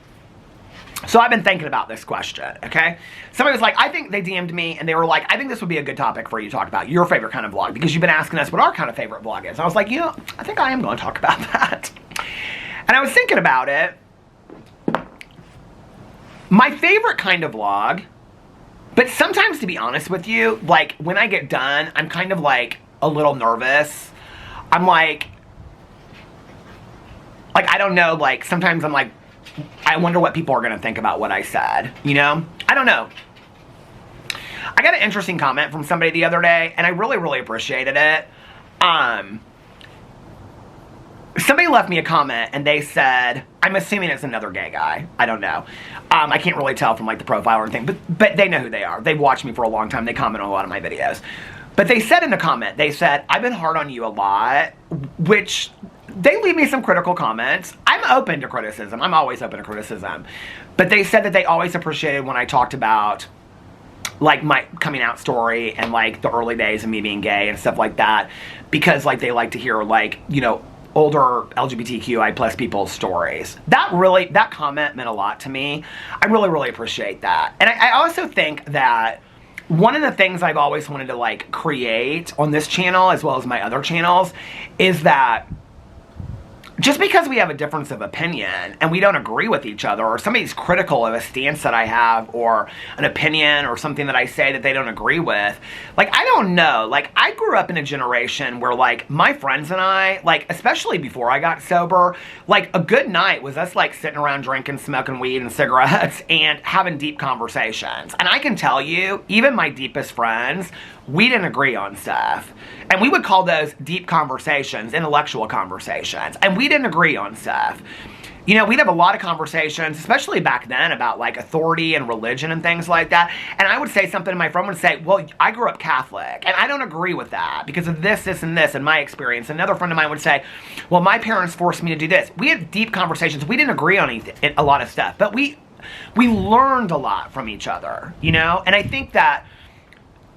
so I've been thinking about this question, okay? Somebody was like, I think they DM'd me, and they were like, I think this would be a good topic for you to talk about, your favorite kind of vlog, because you've been asking us what our kind of favorite vlog is. And I was like, you know, I think I am going to talk about that. And I was thinking about it, My favorite kind of vlog, but sometimes, to be honest with you, like, when I get done, I'm kind of, like, a little nervous. I'm like, I don't know, like, sometimes I'm like, I wonder what people are going to think about what I said, you know? I don't know. I got an interesting comment from somebody the other day, and I really, really appreciated it. Somebody left me a comment, and they said, I'm assuming it's another gay guy. I don't know. I can't really tell from, like, the profile or anything, but they know who they are. They've watched me for a long time. They comment on a lot of my videos. But they said in the comment, they said, I've been hard on you a lot, which they leave me some critical comments. I'm open to criticism. I'm always open to criticism. But they said that they always appreciated when I talked about, like, my coming out story and, like, the early days of me being gay and stuff like that, because, like, they like to hear, like, you know, older LGBTQI plus people's stories. That comment meant a lot to me. I really, really appreciate that. And I also think that one of the things I've always wanted to, like, create on this channel, as well as my other channels, is that just because we have a difference of opinion and we don't agree with each other, or somebody's critical of a stance that I have, or an opinion or something that I say that they don't agree with, like, I don't know. Like, I grew up in a generation where, like, my friends and I, like, especially before I got sober, like, a good night was us, like, sitting around drinking, smoking weed and cigarettes and having deep conversations. And I can tell you, even my deepest friends, we didn't agree on stuff. And we would call those deep conversations, intellectual conversations. And we didn't agree on stuff. You know, we'd have a lot of conversations, especially back then, about, like, authority and religion and things like that. And I would say something, and my friend would say, well, I grew up Catholic, and I don't agree with that because of this, this, and this in my experience. Another friend of mine would say, well, my parents forced me to do this. We had deep conversations. We didn't agree on anything, a lot of stuff. But we learned a lot from each other, you know? And I think that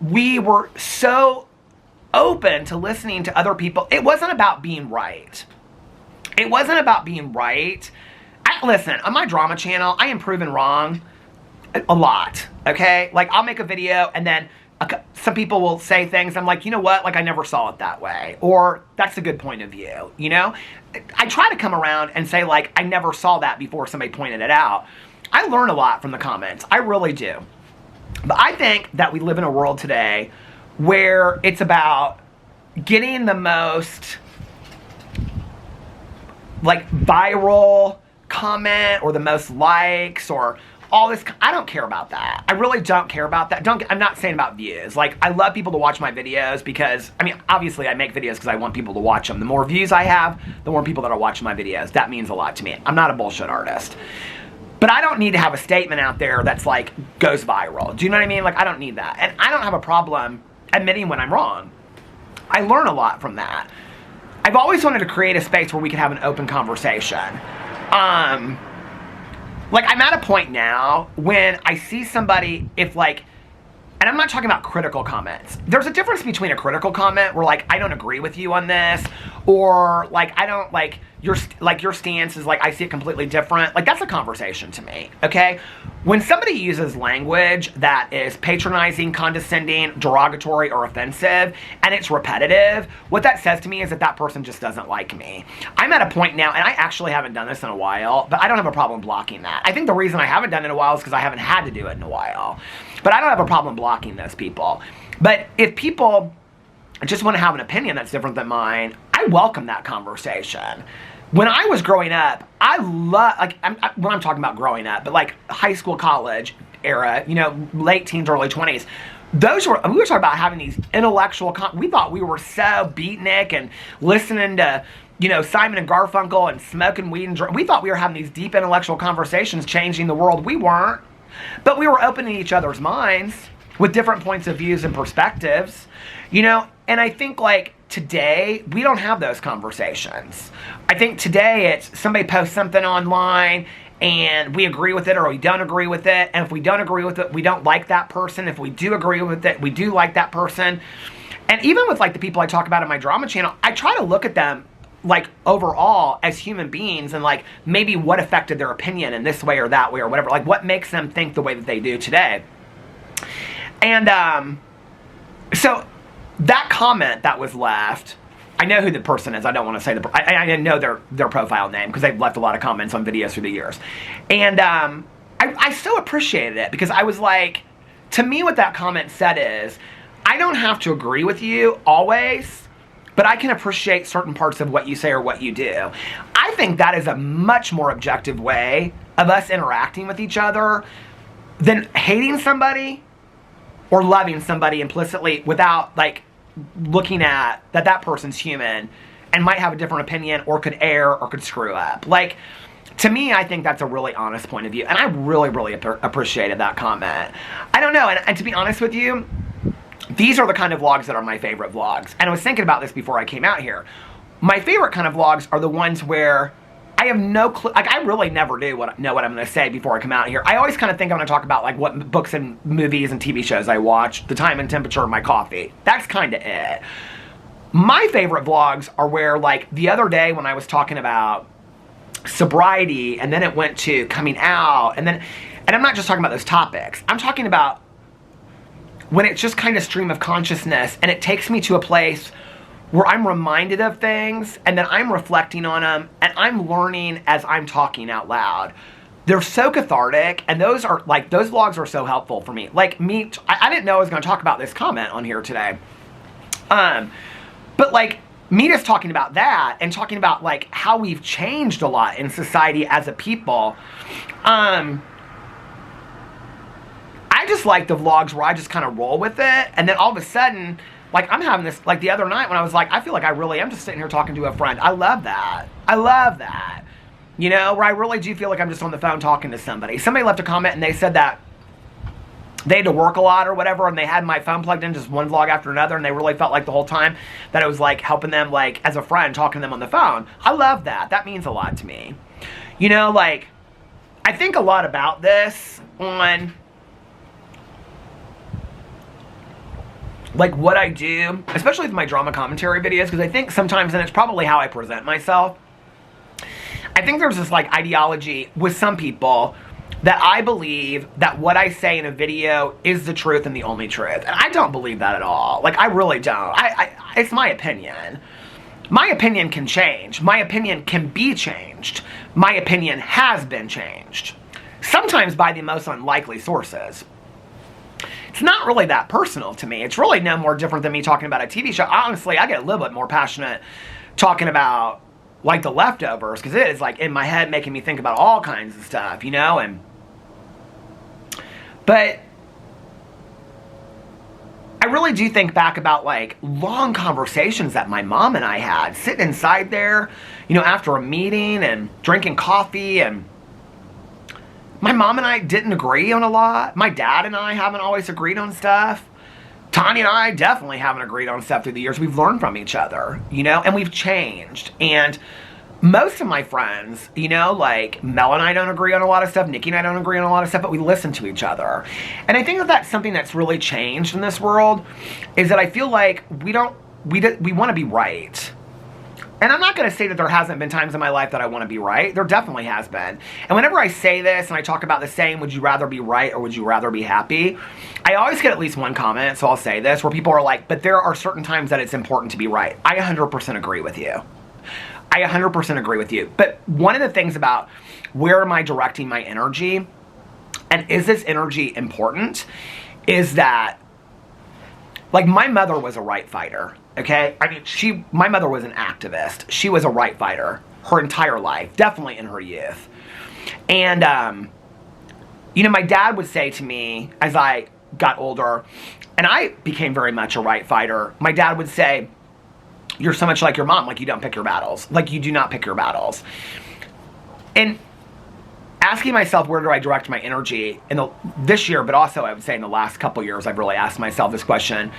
we were so open to listening to other people. It wasn't about being right. It wasn't about being right. Listen, on my drama channel, I am proven wrong a lot, okay? Like, I'll make a video, and then some people will say things, I'm like, you know what? Like, I never saw it that way. Or, that's a good point of view, you know? I try to come around and say, like, I never saw that before somebody pointed it out. I learn a lot from the comments. I really do. But I think that we live in a world today where it's about getting the most, like, viral comment or the most likes or all this. I don't care about that. I really don't care about that. I'm not saying about views. Like, I love people to watch my videos because, I mean, obviously I make videos because I want people to watch them. The more views I have, the more people that are watching my videos. That means a lot to me. I'm not a bullshit artist. But I don't need to have a statement out there that's, like, goes viral. Do you know what I mean? Like, I don't need that. And I don't have a problem admitting when I'm wrong. I learn a lot from that. I've always wanted to create a space where we could have an open conversation. Like, I'm at a point now when I see somebody, if, like, and I'm not talking about critical comments. There's a difference between a critical comment where, like, I don't agree with you on this, or, like, I don't, like, your stance is, like, I see it completely different. Like, that's a conversation to me, okay? When somebody uses language that is patronizing, condescending, derogatory, or offensive, and it's repetitive, what that says to me is that that person just doesn't like me. I'm at a point now, and I actually haven't done this in a while, but I don't have a problem blocking that. I think the reason I haven't done it in a while is because I haven't had to do it in a while. But I don't have a problem blocking those people. But if people just want to have an opinion that's different than mine, I welcome that conversation. When I was growing up, I love, like, when I'm talking about growing up, but, like, high school, college era, you know, late teens, early 20s, we were talking about having these intellectual, we thought we were so beatnik and listening to, you know, Simon and Garfunkel and smoking weed and we thought we were having these deep intellectual conversations changing the world. We weren't. But we were opening each other's minds with different points of views and perspectives, you know, and I think, like, today, we don't have those conversations. I think today it's somebody posts something online and we agree with it or we don't agree with it, and if we don't agree with it, we don't like that person. If we do agree with it, we do like that person. And even with, like, the people I talk about on my drama channel, I try to look at them, like, overall as human beings and, like, maybe what affected their opinion in this way or that way or whatever, like, what makes them think the way that they do today. And so that comment that was left, I know who the person is. I don't want to say I know their profile name because they've left a lot of comments on videos through the years. And I so appreciated it because I was like, to me what that comment said is, I don't have to agree with you always, but I can appreciate certain parts of what you say or what you do. I think that is a much more objective way of us interacting with each other than hating somebody or loving somebody implicitly without like looking at that person's human and might have a different opinion or could err or could screw up. Like, to me, I think that's a really honest point of view, and I really, really appreciated that comment. I don't know, and to be honest with you, these are the kind of vlogs that are my favorite vlogs. And I was thinking about this before I came out here. My favorite kind of vlogs are the ones where I have no clue, like I really never know what I'm going to say before I come out here. I always kind of think I'm going to talk about like what books and movies and TV shows I watch, the time and temperature of my coffee. That's kind of it. My favorite vlogs are where, like, the other day when I was talking about sobriety and then it went to coming out and I'm not just talking about those topics. I'm talking about when it's just kind of stream of consciousness and it takes me to a place where I'm reminded of things and then I'm reflecting on them and I'm learning as I'm talking out loud. They're so cathartic, and those vlogs are so helpful for me. Like me, I didn't know I was going to talk about this comment on here today. But like me just talking about that and talking about like how we've changed a lot in society as a people. I just like the vlogs where I just kind of roll with it, and then all of a sudden, like I'm having this, like the other night when I was like, I feel like I really am just sitting here talking to a friend. I love that. I love that. You know, where I really do feel like I'm just on the phone talking to somebody. Somebody left a comment and they said that they had to work a lot or whatever, and they had my phone plugged in just one vlog after another, and they really felt like the whole time that it was like helping them, like as a friend, talking to them on the phone. I love that. That means a lot to me. You know, like I think a lot about this on like what I do, especially with my drama commentary videos, because I think sometimes, and it's probably how I present myself, I think there's this like ideology with some people that I believe that what I say in a video is the truth and the only truth. And I don't believe that at all. Like, I really don't. It's my opinion. My opinion can change. My opinion can be changed. My opinion has been changed. Sometimes by the most unlikely sources. It's not really that personal to me. It's really no more different than me talking about a TV show. Honestly, I get a little bit more passionate talking about like The Leftovers, because it is like in my head making me think about all kinds of stuff, you know? But I really do think back about like long conversations that my mom and I had, sitting inside there, you know, after a meeting and drinking coffee, and my mom and I didn't agree on a lot. My dad and I haven't always agreed on stuff. Tanya and I definitely haven't agreed on stuff through the years. We've learned from each other, you know, and we've changed. And most of my friends, you know, like Mel and I don't agree on a lot of stuff. Nikki and I don't agree on a lot of stuff, but we listen to each other. And I think that that's something that's really changed in this world, is that I feel like we want to be right. And I'm not going to say that there hasn't been times in my life that I want to be right. There definitely has been. And whenever I say this and I talk about the saying, would you rather be right or would you rather be happy? I always get at least one comment, so I'll say this, where people are like, but there are certain times that it's important to be right. I 100% agree with you. I 100% agree with you. But one of the things about where am I directing my energy, and is this energy important, is that, like, my mother was a right fighter. Okay, I mean, my mother was an activist. She was a right fighter her entire life, definitely in her youth. And, you know, my dad would say to me as I got older, and I became very much a right fighter, my dad would say, you're so much like your mom, like you don't pick your battles. Like you do not pick your battles. And asking myself, where do I direct my energy in this year, but also I would say in the last couple years, I've really asked myself this question.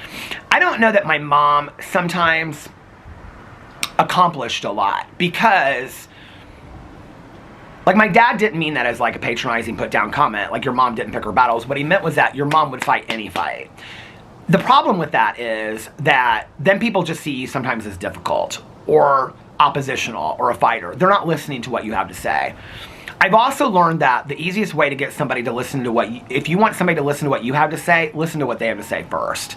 I don't know that my mom sometimes accomplished a lot, because like my dad didn't mean that as like a patronizing put down comment, like your mom didn't pick her battles. What he meant was that your mom would fight any fight. The problem with that is that then people just see you sometimes as difficult or oppositional or a fighter. They're not listening to what you have to say. I've also learned that the easiest way to get somebody to listen to if you want somebody to listen to what you have to say, listen to what they have to say first.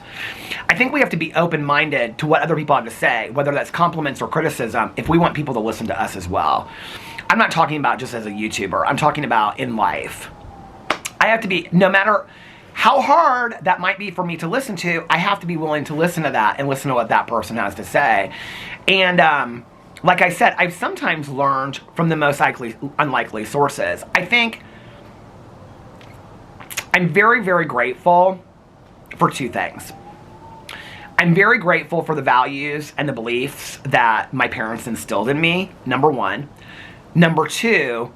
I think we have to be open-minded to what other people have to say, whether that's compliments or criticism, if we want people to listen to us as well. I'm not talking about just as a YouTuber. I'm talking about in life. I have to be, no matter how hard that might be for me to listen to, I have to be willing to listen to that and listen to what that person has to say. And like I said, I've sometimes learned from the most unlikely sources. I think I'm very, very grateful for two things. I'm very grateful for the values and the beliefs that my parents instilled in me, number one. Number two,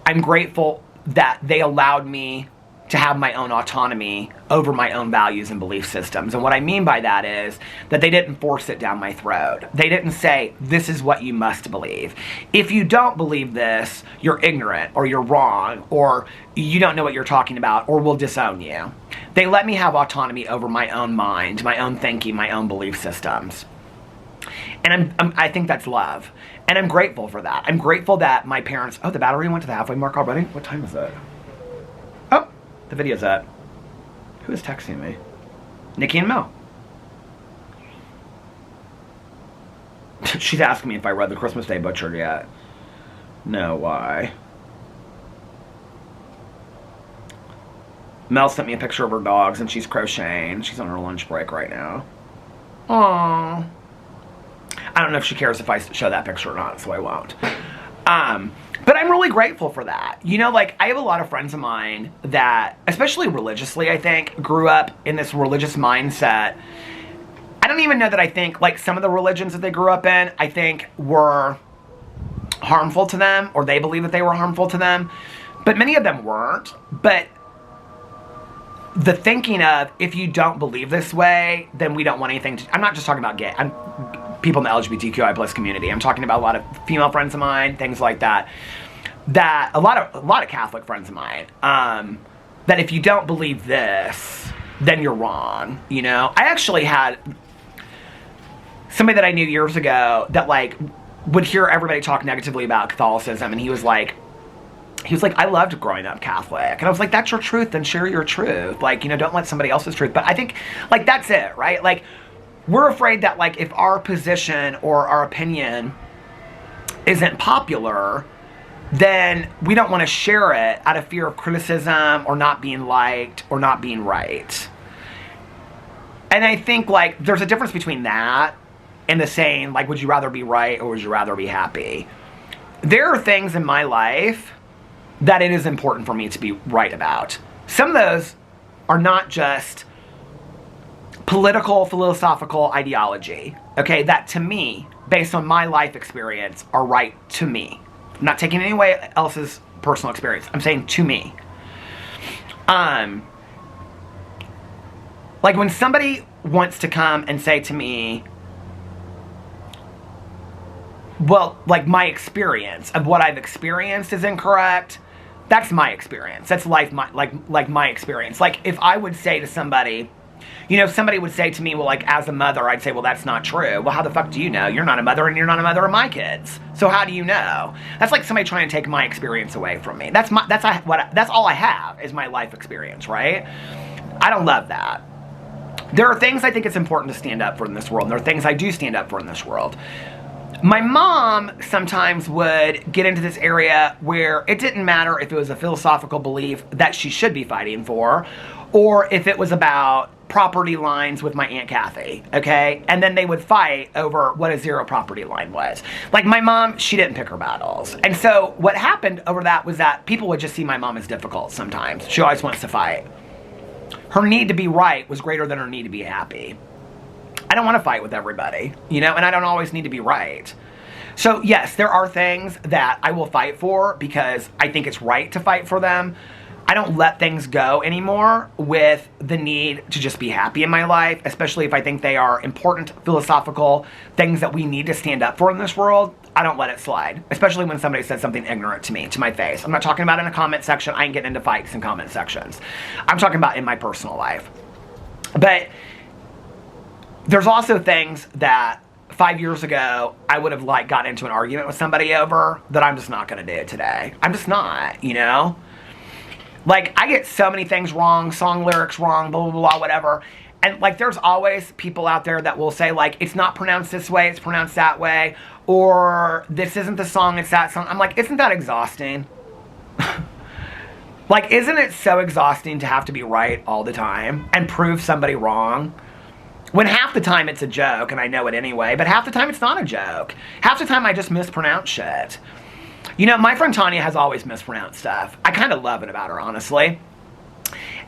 I'm grateful that they allowed me to have my own autonomy over my own values and belief systems. And what I mean by that is that they didn't force it down my throat. They didn't say, this is what you must believe. If you don't believe this, you're ignorant, or you're wrong, or you don't know what you're talking about, or we'll disown you. They let me have autonomy over my own mind, my own thinking, my own belief systems. And I think that's love. And I'm grateful for that. I'm grateful that my parents, oh, the battery went to the halfway mark already? What time is it? Oh, the video's up. Who is texting me? Nikki and Mel. She's asking me if I read the Christmas Day Butcher yet. No, why? Mel sent me a picture of her dogs and she's crocheting. She's on her lunch break right now. Aww. I don't know if she cares if I show that picture or not, so I won't. But I'm really grateful for that. You know, like, I have a lot of friends of mine that, especially religiously, I think, grew up in this religious mindset. I don't even know that I think, like, some of the religions that they grew up in, I think, were harmful to them, or they believe that they were harmful to them. But many of them weren't. But the thinking of, if you don't believe this way, then we don't want anything to... I'm not just talking about gay. People in the LGBTQI plus community. I'm talking about a lot of female friends of mine, things like that. That a lot of Catholic friends of mine. That if you don't believe this, then you're wrong. You know, I actually had somebody that I knew years ago that like would hear everybody talk negatively about Catholicism, and he was like, I loved growing up Catholic. And I was like, that's your truth, then share your truth. Like, you know, don't let somebody else's truth. But I think, like, that's it, right? Like, we're afraid that, like, if our position or our opinion isn't popular, then we don't want to share it out of fear of criticism or not being liked or not being right. And I think, like, there's a difference between that and the saying, like, would you rather be right or would you rather be happy? There are things in my life that it is important for me to be right about. Some of those are not just political, philosophical ideology, okay, that to me, based on my life experience, are right to me. I'm not taking anyone else's personal experience. I'm saying to me. Like when somebody wants to come and say to me, well, like my experience of what I've experienced is incorrect, that's my experience. That's life, like my experience. Like if I would say to somebody, you know, if somebody would say to me, well, like, as a mother, I'd say, well, that's not true. Well, how the fuck do you know? You're not a mother, and you're not a mother of my kids. So how do you know? That's like somebody trying to take my experience away from me. That's all I have is my life experience, right? I don't love that. There are things I think it's important to stand up for in this world, and there are things I do stand up for in this world. My mom sometimes would get into this area where it didn't matter if it was a philosophical belief that she should be fighting for, or if it was about property lines with my Aunt Kathy, okay? And then they would fight over what a zero property line was. Like my mom, she didn't pick her battles. And so what happened over that was that people would just see my mom as difficult sometimes. She always wants to fight. Her need to be right was greater than her need to be happy. I don't want to fight with everybody, you know, and I don't always need to be right. So yes, there are things that I will fight for because I think it's right to fight for them. I don't let things go anymore with the need to just be happy in my life, especially if I think they are important philosophical things that we need to stand up for in this world. I don't let it slide, especially when somebody says something ignorant to me, to my face. I'm not talking about in a comment section. I ain't getting into fights in comment sections. I'm talking about in my personal life. But there's also things that 5 years ago, I would have like got into an argument with somebody over that I'm just not going to do today. I'm just not, you know? Like, I get so many things wrong, song lyrics wrong, blah, blah, blah, whatever. And, like, there's always people out there that will say, like, it's not pronounced this way, it's pronounced that way. Or, this isn't the song, it's that song. I'm like, isn't that exhausting? Like, isn't it so exhausting to have to be right all the time and prove somebody wrong? When half the time it's a joke, and I know it anyway, but half the time it's not a joke. Half the time I just mispronounce shit. You know, my friend Tanya has always mispronounced stuff. I kind of love it about her, honestly.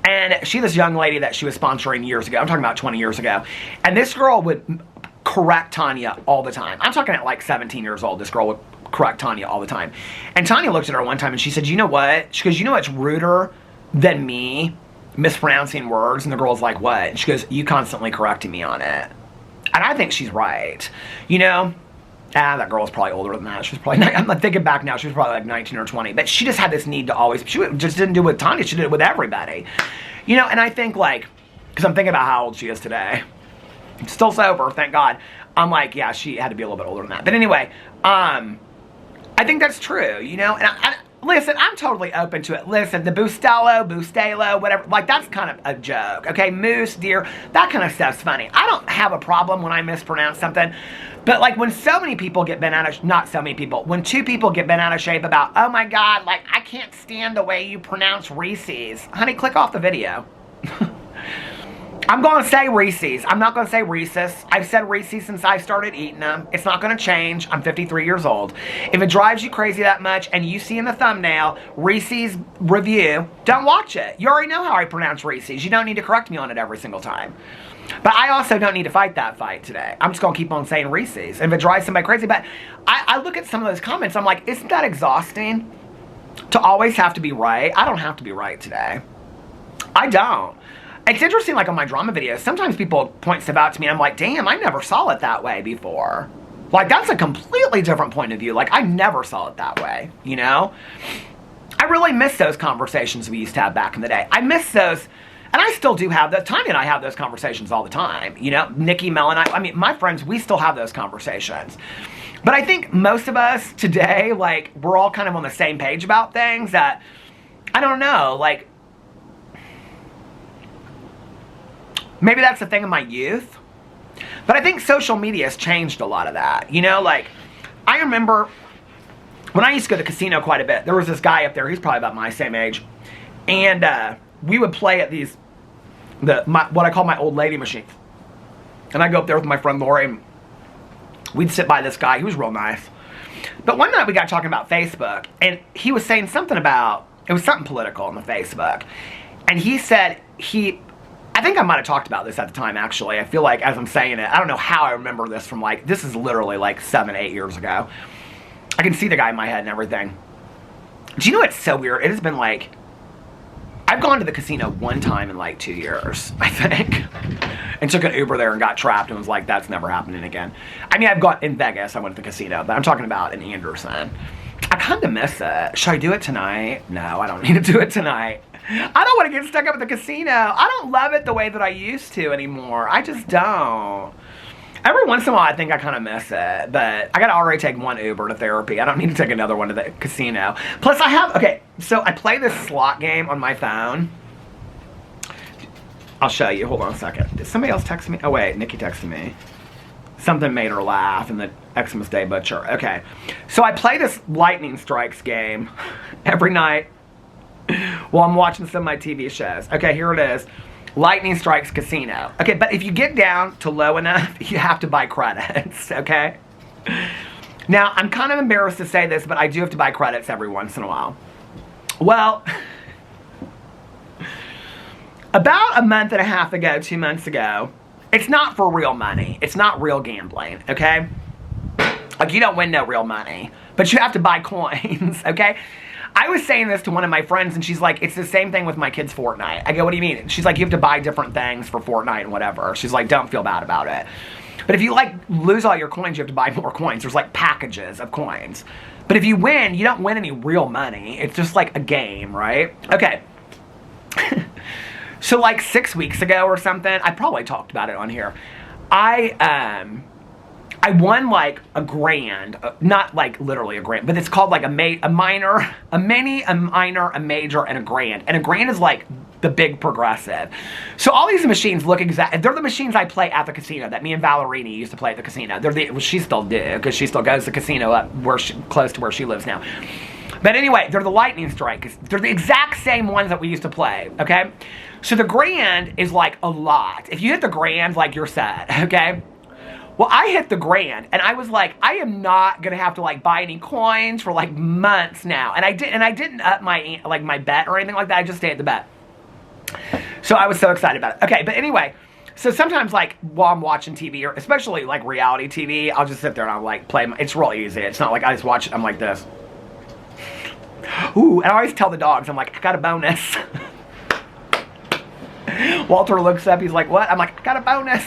And she's this young lady that she was sponsoring years ago. I'm talking about 20 years ago. And this girl would correct Tanya all the time. I'm talking at like 17 years old. This girl would correct Tanya all the time. And Tanya looked at her one time and she said, you know what? She goes, you know what's ruder than me mispronouncing words? And the girl's like, what? And she goes, you constantly correcting me on it. And I think she's right. You know, that girl's probably older than that. She was probably, I'm thinking back now, she was probably like 19 or 20. But she just had this need to always, she just didn't do it with Tanya, she did it with everybody. You know, and I think like, because I'm thinking about how old she is today. Still sober, thank God. I'm like, yeah, she had to be a little bit older than that. But anyway, I think that's true, you know? And listen, I'm totally open to it. Listen, the Bustelo, whatever, like that's kind of a joke, okay? Moose, deer, that kind of stuff's funny. I don't have a problem when I mispronounce something, but like when so many people get bent out of, not so many people, when two people get bent out of shape about, oh my God, like I can't stand the way you pronounce Reese's. Honey, click off the video. I'm going to say Reese's. I'm not going to say Reese's. I've said Reese's since I started eating them. It's not going to change. I'm 53 years old. If it drives you crazy that much and you see in the thumbnail Reese's review, don't watch it. You already know how I pronounce Reese's. You don't need to correct me on it every single time. But I also don't need to fight that fight today. I'm just going to keep on saying Reese's. And if it drives somebody crazy, but I look at some of those comments, I'm like, isn't that exhausting? To always have to be right? I don't have to be right today. I don't. It's interesting, like on my drama videos, sometimes people point stuff out to me and I'm like, damn, I never saw it that way before. Like, that's a completely different point of view. Like, I never saw it that way, you know? I really miss those conversations we used to have back in the day. I miss those, and I still do have those. Tanya and I have those conversations all the time, you know? Nikki, Mel, and I mean, my friends, we still have those conversations. But I think most of us today, like, we're all kind of on the same page about things that, I don't know, like, maybe that's the thing of my youth. But I think social media has changed a lot of that. You know, like, I remember when I used to go to the casino quite a bit, there was this guy up there, he's probably about my same age. And we would play at these, what I call my old lady machines. And I'd go up there with my friend Lori, and we'd sit by this guy. He was real nice. But one night we got talking about Facebook, and he was saying something about, it was something political on the Facebook. And he said I think I might have talked about this at the time, actually. I feel like as I'm saying it, I don't know how I remember this from like, this is literally like 7, 8 years ago. I can see the guy in my head and everything. Do you know what's so weird? It has been like, I've gone to the casino one time in like 2 years, I think. And took an Uber there and got trapped and was like, that's never happening again. I mean, I've gone in Vegas, I went to the casino, but I'm talking about in Anderson. I kind of miss it. Should I do it tonight? No, I don't need to do it tonight. I don't want to get stuck up at the casino. I don't love it the way that I used to anymore. I just don't. Every once in a while, I think I kind of miss it. But I got to already take one Uber to therapy. I don't need to take another one to the casino. Plus, okay, so I play this slot game on my phone. I'll show you. Hold on a second. Did somebody else text me? Oh, wait. Nikki texted me. Something made her laugh in the Xmas Day Butcher. Okay. So I play this Lightning Strikes game every night while I'm watching some of my TV shows. Okay, here it is. Lightning Strikes Casino. Okay, but if you get down to low enough, you have to buy credits, okay? Now, I'm kind of embarrassed to say this, but I do have to buy credits every once in a while. Well, about a month and a half ago, 2 months ago, it's not for real money. It's not real gambling, okay? Like, you don't win no real money, but you have to buy coins, okay? I was saying this to one of my friends, and she's like, it's the same thing with my kids' Fortnite. I go, what do you mean? She's like, you have to buy different things for Fortnite and whatever. She's like, don't feel bad about it. But if you, like, lose all your coins, you have to buy more coins. There's, like, packages of coins. But if you win, you don't win any real money. It's just, like, a game, right? Okay. So, like, 6 weeks ago or something, I probably talked about it on here. I won like a grand, not like literally a grand, but it's called like a minor, a mini, a minor, a major, and a grand. And a grand is like the big progressive. So all these machines look they're the machines I play at the casino that me and Valerini used to play at the casino. She still do, because she still goes to the casino up close to where she lives now. But anyway, they're the lightning strike. They're the exact same ones that we used to play, okay? So the grand is like a lot. If you hit the grand, like you're set, okay? Well, I hit the grand, and I was like, I am not gonna have to like buy any coins for like months now. And I didn't up my bet or anything like that. I just stayed at the bet. So I was so excited about it. Okay, but anyway, so sometimes like while I'm watching TV, or especially like reality TV, I'll just sit there and I'll like play. It's real easy. It's not like I just watch it. I'm like this. Ooh, and I always tell the dogs, I'm like, I got a bonus. Walter looks up, he's like, what? I'm like, I got a bonus.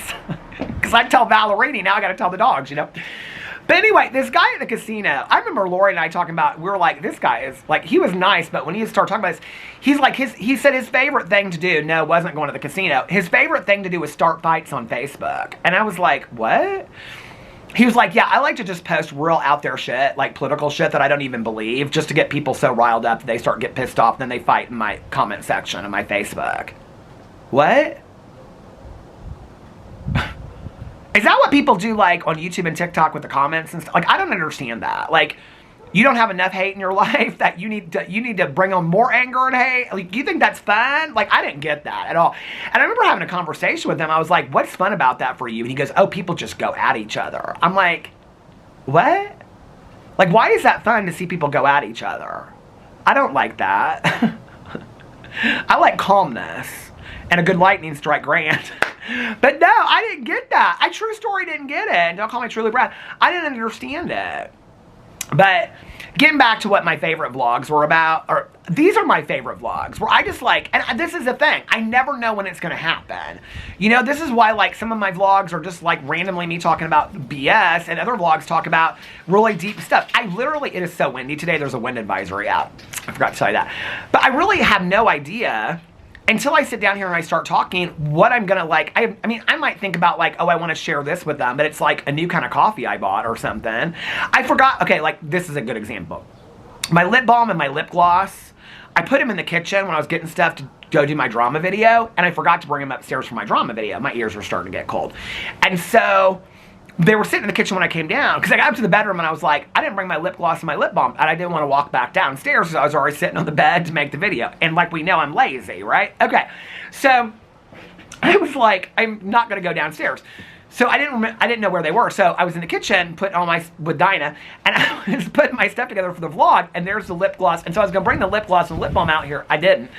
Because I tell Valerini, now I got to tell the dogs, you know. But anyway, this guy at the casino, I remember Lori and I talking about, we were like, this guy is, like, he was nice, but when he started talking about this, he's like, he said his favorite thing to do, no, wasn't going to the casino. His favorite thing to do was start fights on Facebook. And I was like, what? He was like, yeah, I like to just post real out there shit, like political shit that I don't even believe, just to get people so riled up that they start get pissed off, then they fight in my comment section of my Facebook. What? Is that what people do, like, on YouTube and TikTok with the comments and stuff? Like, I don't understand that. Like, you don't have enough hate in your life that you need to bring on more anger and hate? Like, you think that's fun? Like, I didn't get that at all. And I remember having a conversation with him. I was like, what's fun about that for you? And he goes, oh, people just go at each other. I'm like, what? Like, why is that fun to see people go at each other? I don't like that. I like calmness and a good lightning strike grand. But no, I didn't get that. I true story didn't get it. And don't call me truly Brad. I didn't understand it. But getting back to what my favorite vlogs were about, or these are my favorite vlogs, where I just like, and this is the thing, I never know when it's going to happen. You know, this is why like some of my vlogs are just like randomly me talking about BS, and other vlogs talk about really deep stuff. I literally, it is so windy today, there's a wind advisory out. I forgot to tell you that. But I really have no idea until I sit down here and I start talking, what I'm gonna like, I mean, I might think about like, oh, I wanna share this with them, but it's like a new kind of coffee I bought or something. I forgot, okay, like this is a good example. My lip balm and my lip gloss, I put them in the kitchen when I was getting stuff to go do my drama video, and I forgot to bring them upstairs for my drama video. My ears were starting to get cold. And so, they were sitting in the kitchen when I came down, because I got up to the bedroom and I was like, I didn't bring my lip gloss and my lip balm, and I didn't want to walk back downstairs because I was already sitting on the bed to make the video. And like we know, I'm lazy, right? Okay, so I was like, I'm not going to go downstairs. So I didn't know where they were. So I was in the kitchen, putting all my, with Dinah, and I was putting my stuff together for the vlog, and there's the lip gloss. And so I was going to bring the lip gloss and lip balm out here. I didn't.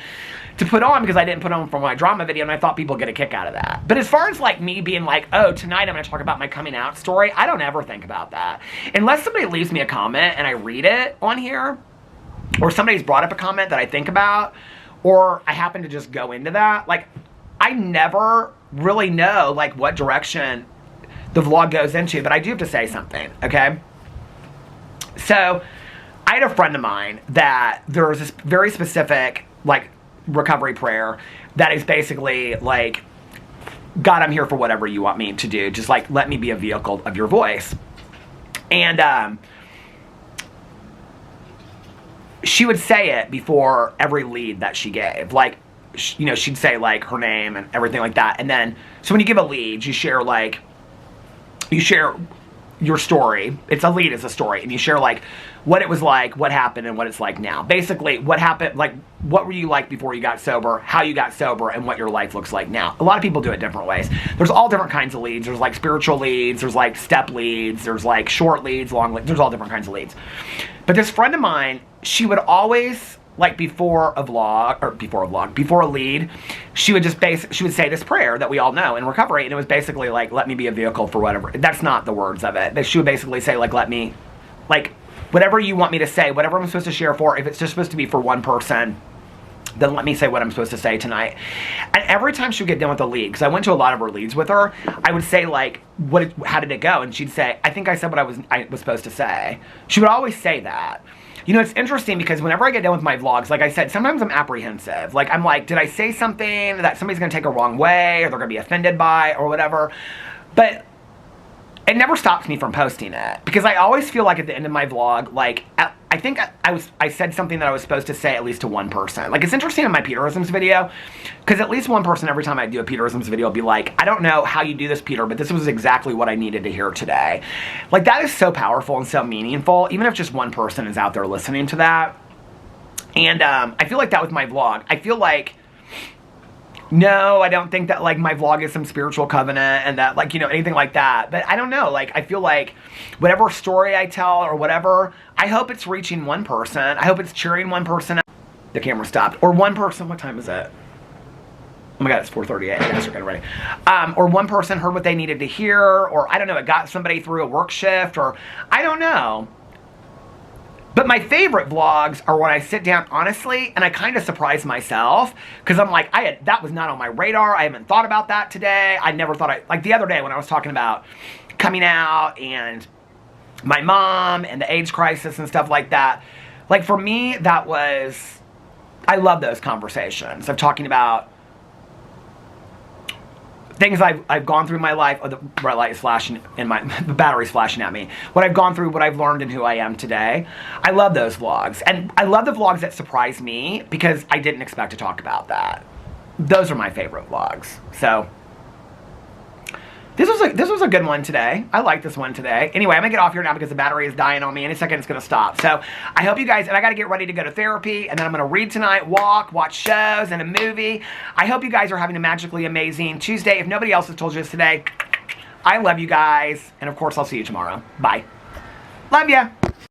To put on because I didn't put on for my drama video, and I thought people get a kick out of that. But as far as like me being like, oh, tonight I'm going to talk about my coming out story, I don't ever think about that. Unless somebody leaves me a comment and I read it on here, or somebody's brought up a comment that I think about, or I happen to just go into that, like I never really know like what direction the vlog goes into, but I do have to say something, okay? So I had a friend of mine that there was this very specific like recovery prayer that is basically like, God, I'm here for whatever you want me to do. Just like, let me be a vehicle of your voice. And she would say it before every lead that she gave. Like, you know, she'd say like her name and everything like that. And then, so when you give a lead, you share like, you share your story. It's a lead, it's a story. And you share like what it was like, what happened, and what it's like now. Basically, what happened, like, what were you like before you got sober, how you got sober, and what your life looks like now. A lot of people do it different ways. There's all different kinds of leads. There's like spiritual leads, there's like step leads, there's like short leads, long leads, there's all different kinds of leads. But this friend of mine, she would always, like before a lead, she would just she would say this prayer that we all know in recovery, and it was basically like, let me be a vehicle for whatever. That's not the words of it. But she would basically say like, let me, like, whatever you want me to say, whatever I'm supposed to share for, if it's just supposed to be for one person, then let me say what I'm supposed to say tonight. And every time she would get done with the lead, because I went to a lot of her leads with her, I would say like, how did it go? And she'd say, I think I said what I was supposed to say. She would always say that. You know, it's interesting because whenever I get done with my vlogs, like I said, sometimes I'm apprehensive. Like, I'm like, did I say something that somebody's going to take a wrong way, or they're going to be offended by, or whatever? But it never stops me from posting it, because I always feel like at the end of my vlog, like, I think I said something that I was supposed to say at least to one person. Like, it's interesting in my Peterisms video, because at least one person every time I do a Peterisms video will be like, I don't know how you do this, Peter, but this was exactly what I needed to hear today. Like, that is so powerful and so meaningful, even if just one person is out there listening to that. And I feel like that with my vlog. I feel like, no, I don't think that like my vlog is some spiritual covenant and that like, you know, anything like that. But I don't know, like I feel like whatever story I tell or whatever, I hope it's reaching one person. I hope it's cheering one person. The camera stopped. Or one person, what time is it? Oh my God, it's 4:38. I guess we're getting ready. Or one person heard what they needed to hear, or I don't know, it got somebody through a work shift, or I don't know. But my favorite vlogs are when I sit down honestly and I kind of surprise myself because I'm like, that was not on my radar. I haven't thought about that today. I never thought like the other day when I was talking about coming out and my mom and the AIDS crisis and stuff like that. Like for me, I love those conversations of talking about things I've gone through in my life. Oh, the red light is flashing in the battery's flashing at me. What I've gone through, what I've learned, and who I am today. I love those vlogs. And I love the vlogs that surprise me because I didn't expect to talk about that. Those are my favorite vlogs. So this was a good one today. I like this one today. Anyway, I'm gonna get off here now because the battery is dying on me. Any second it's gonna stop. So I hope you guys, and I gotta get ready to go to therapy, and then I'm gonna read tonight, watch shows, and a movie. I hope you guys are having a magically amazing Tuesday. If nobody else has told you this today, I love you guys. And of course, I'll see you tomorrow. Bye. Love ya.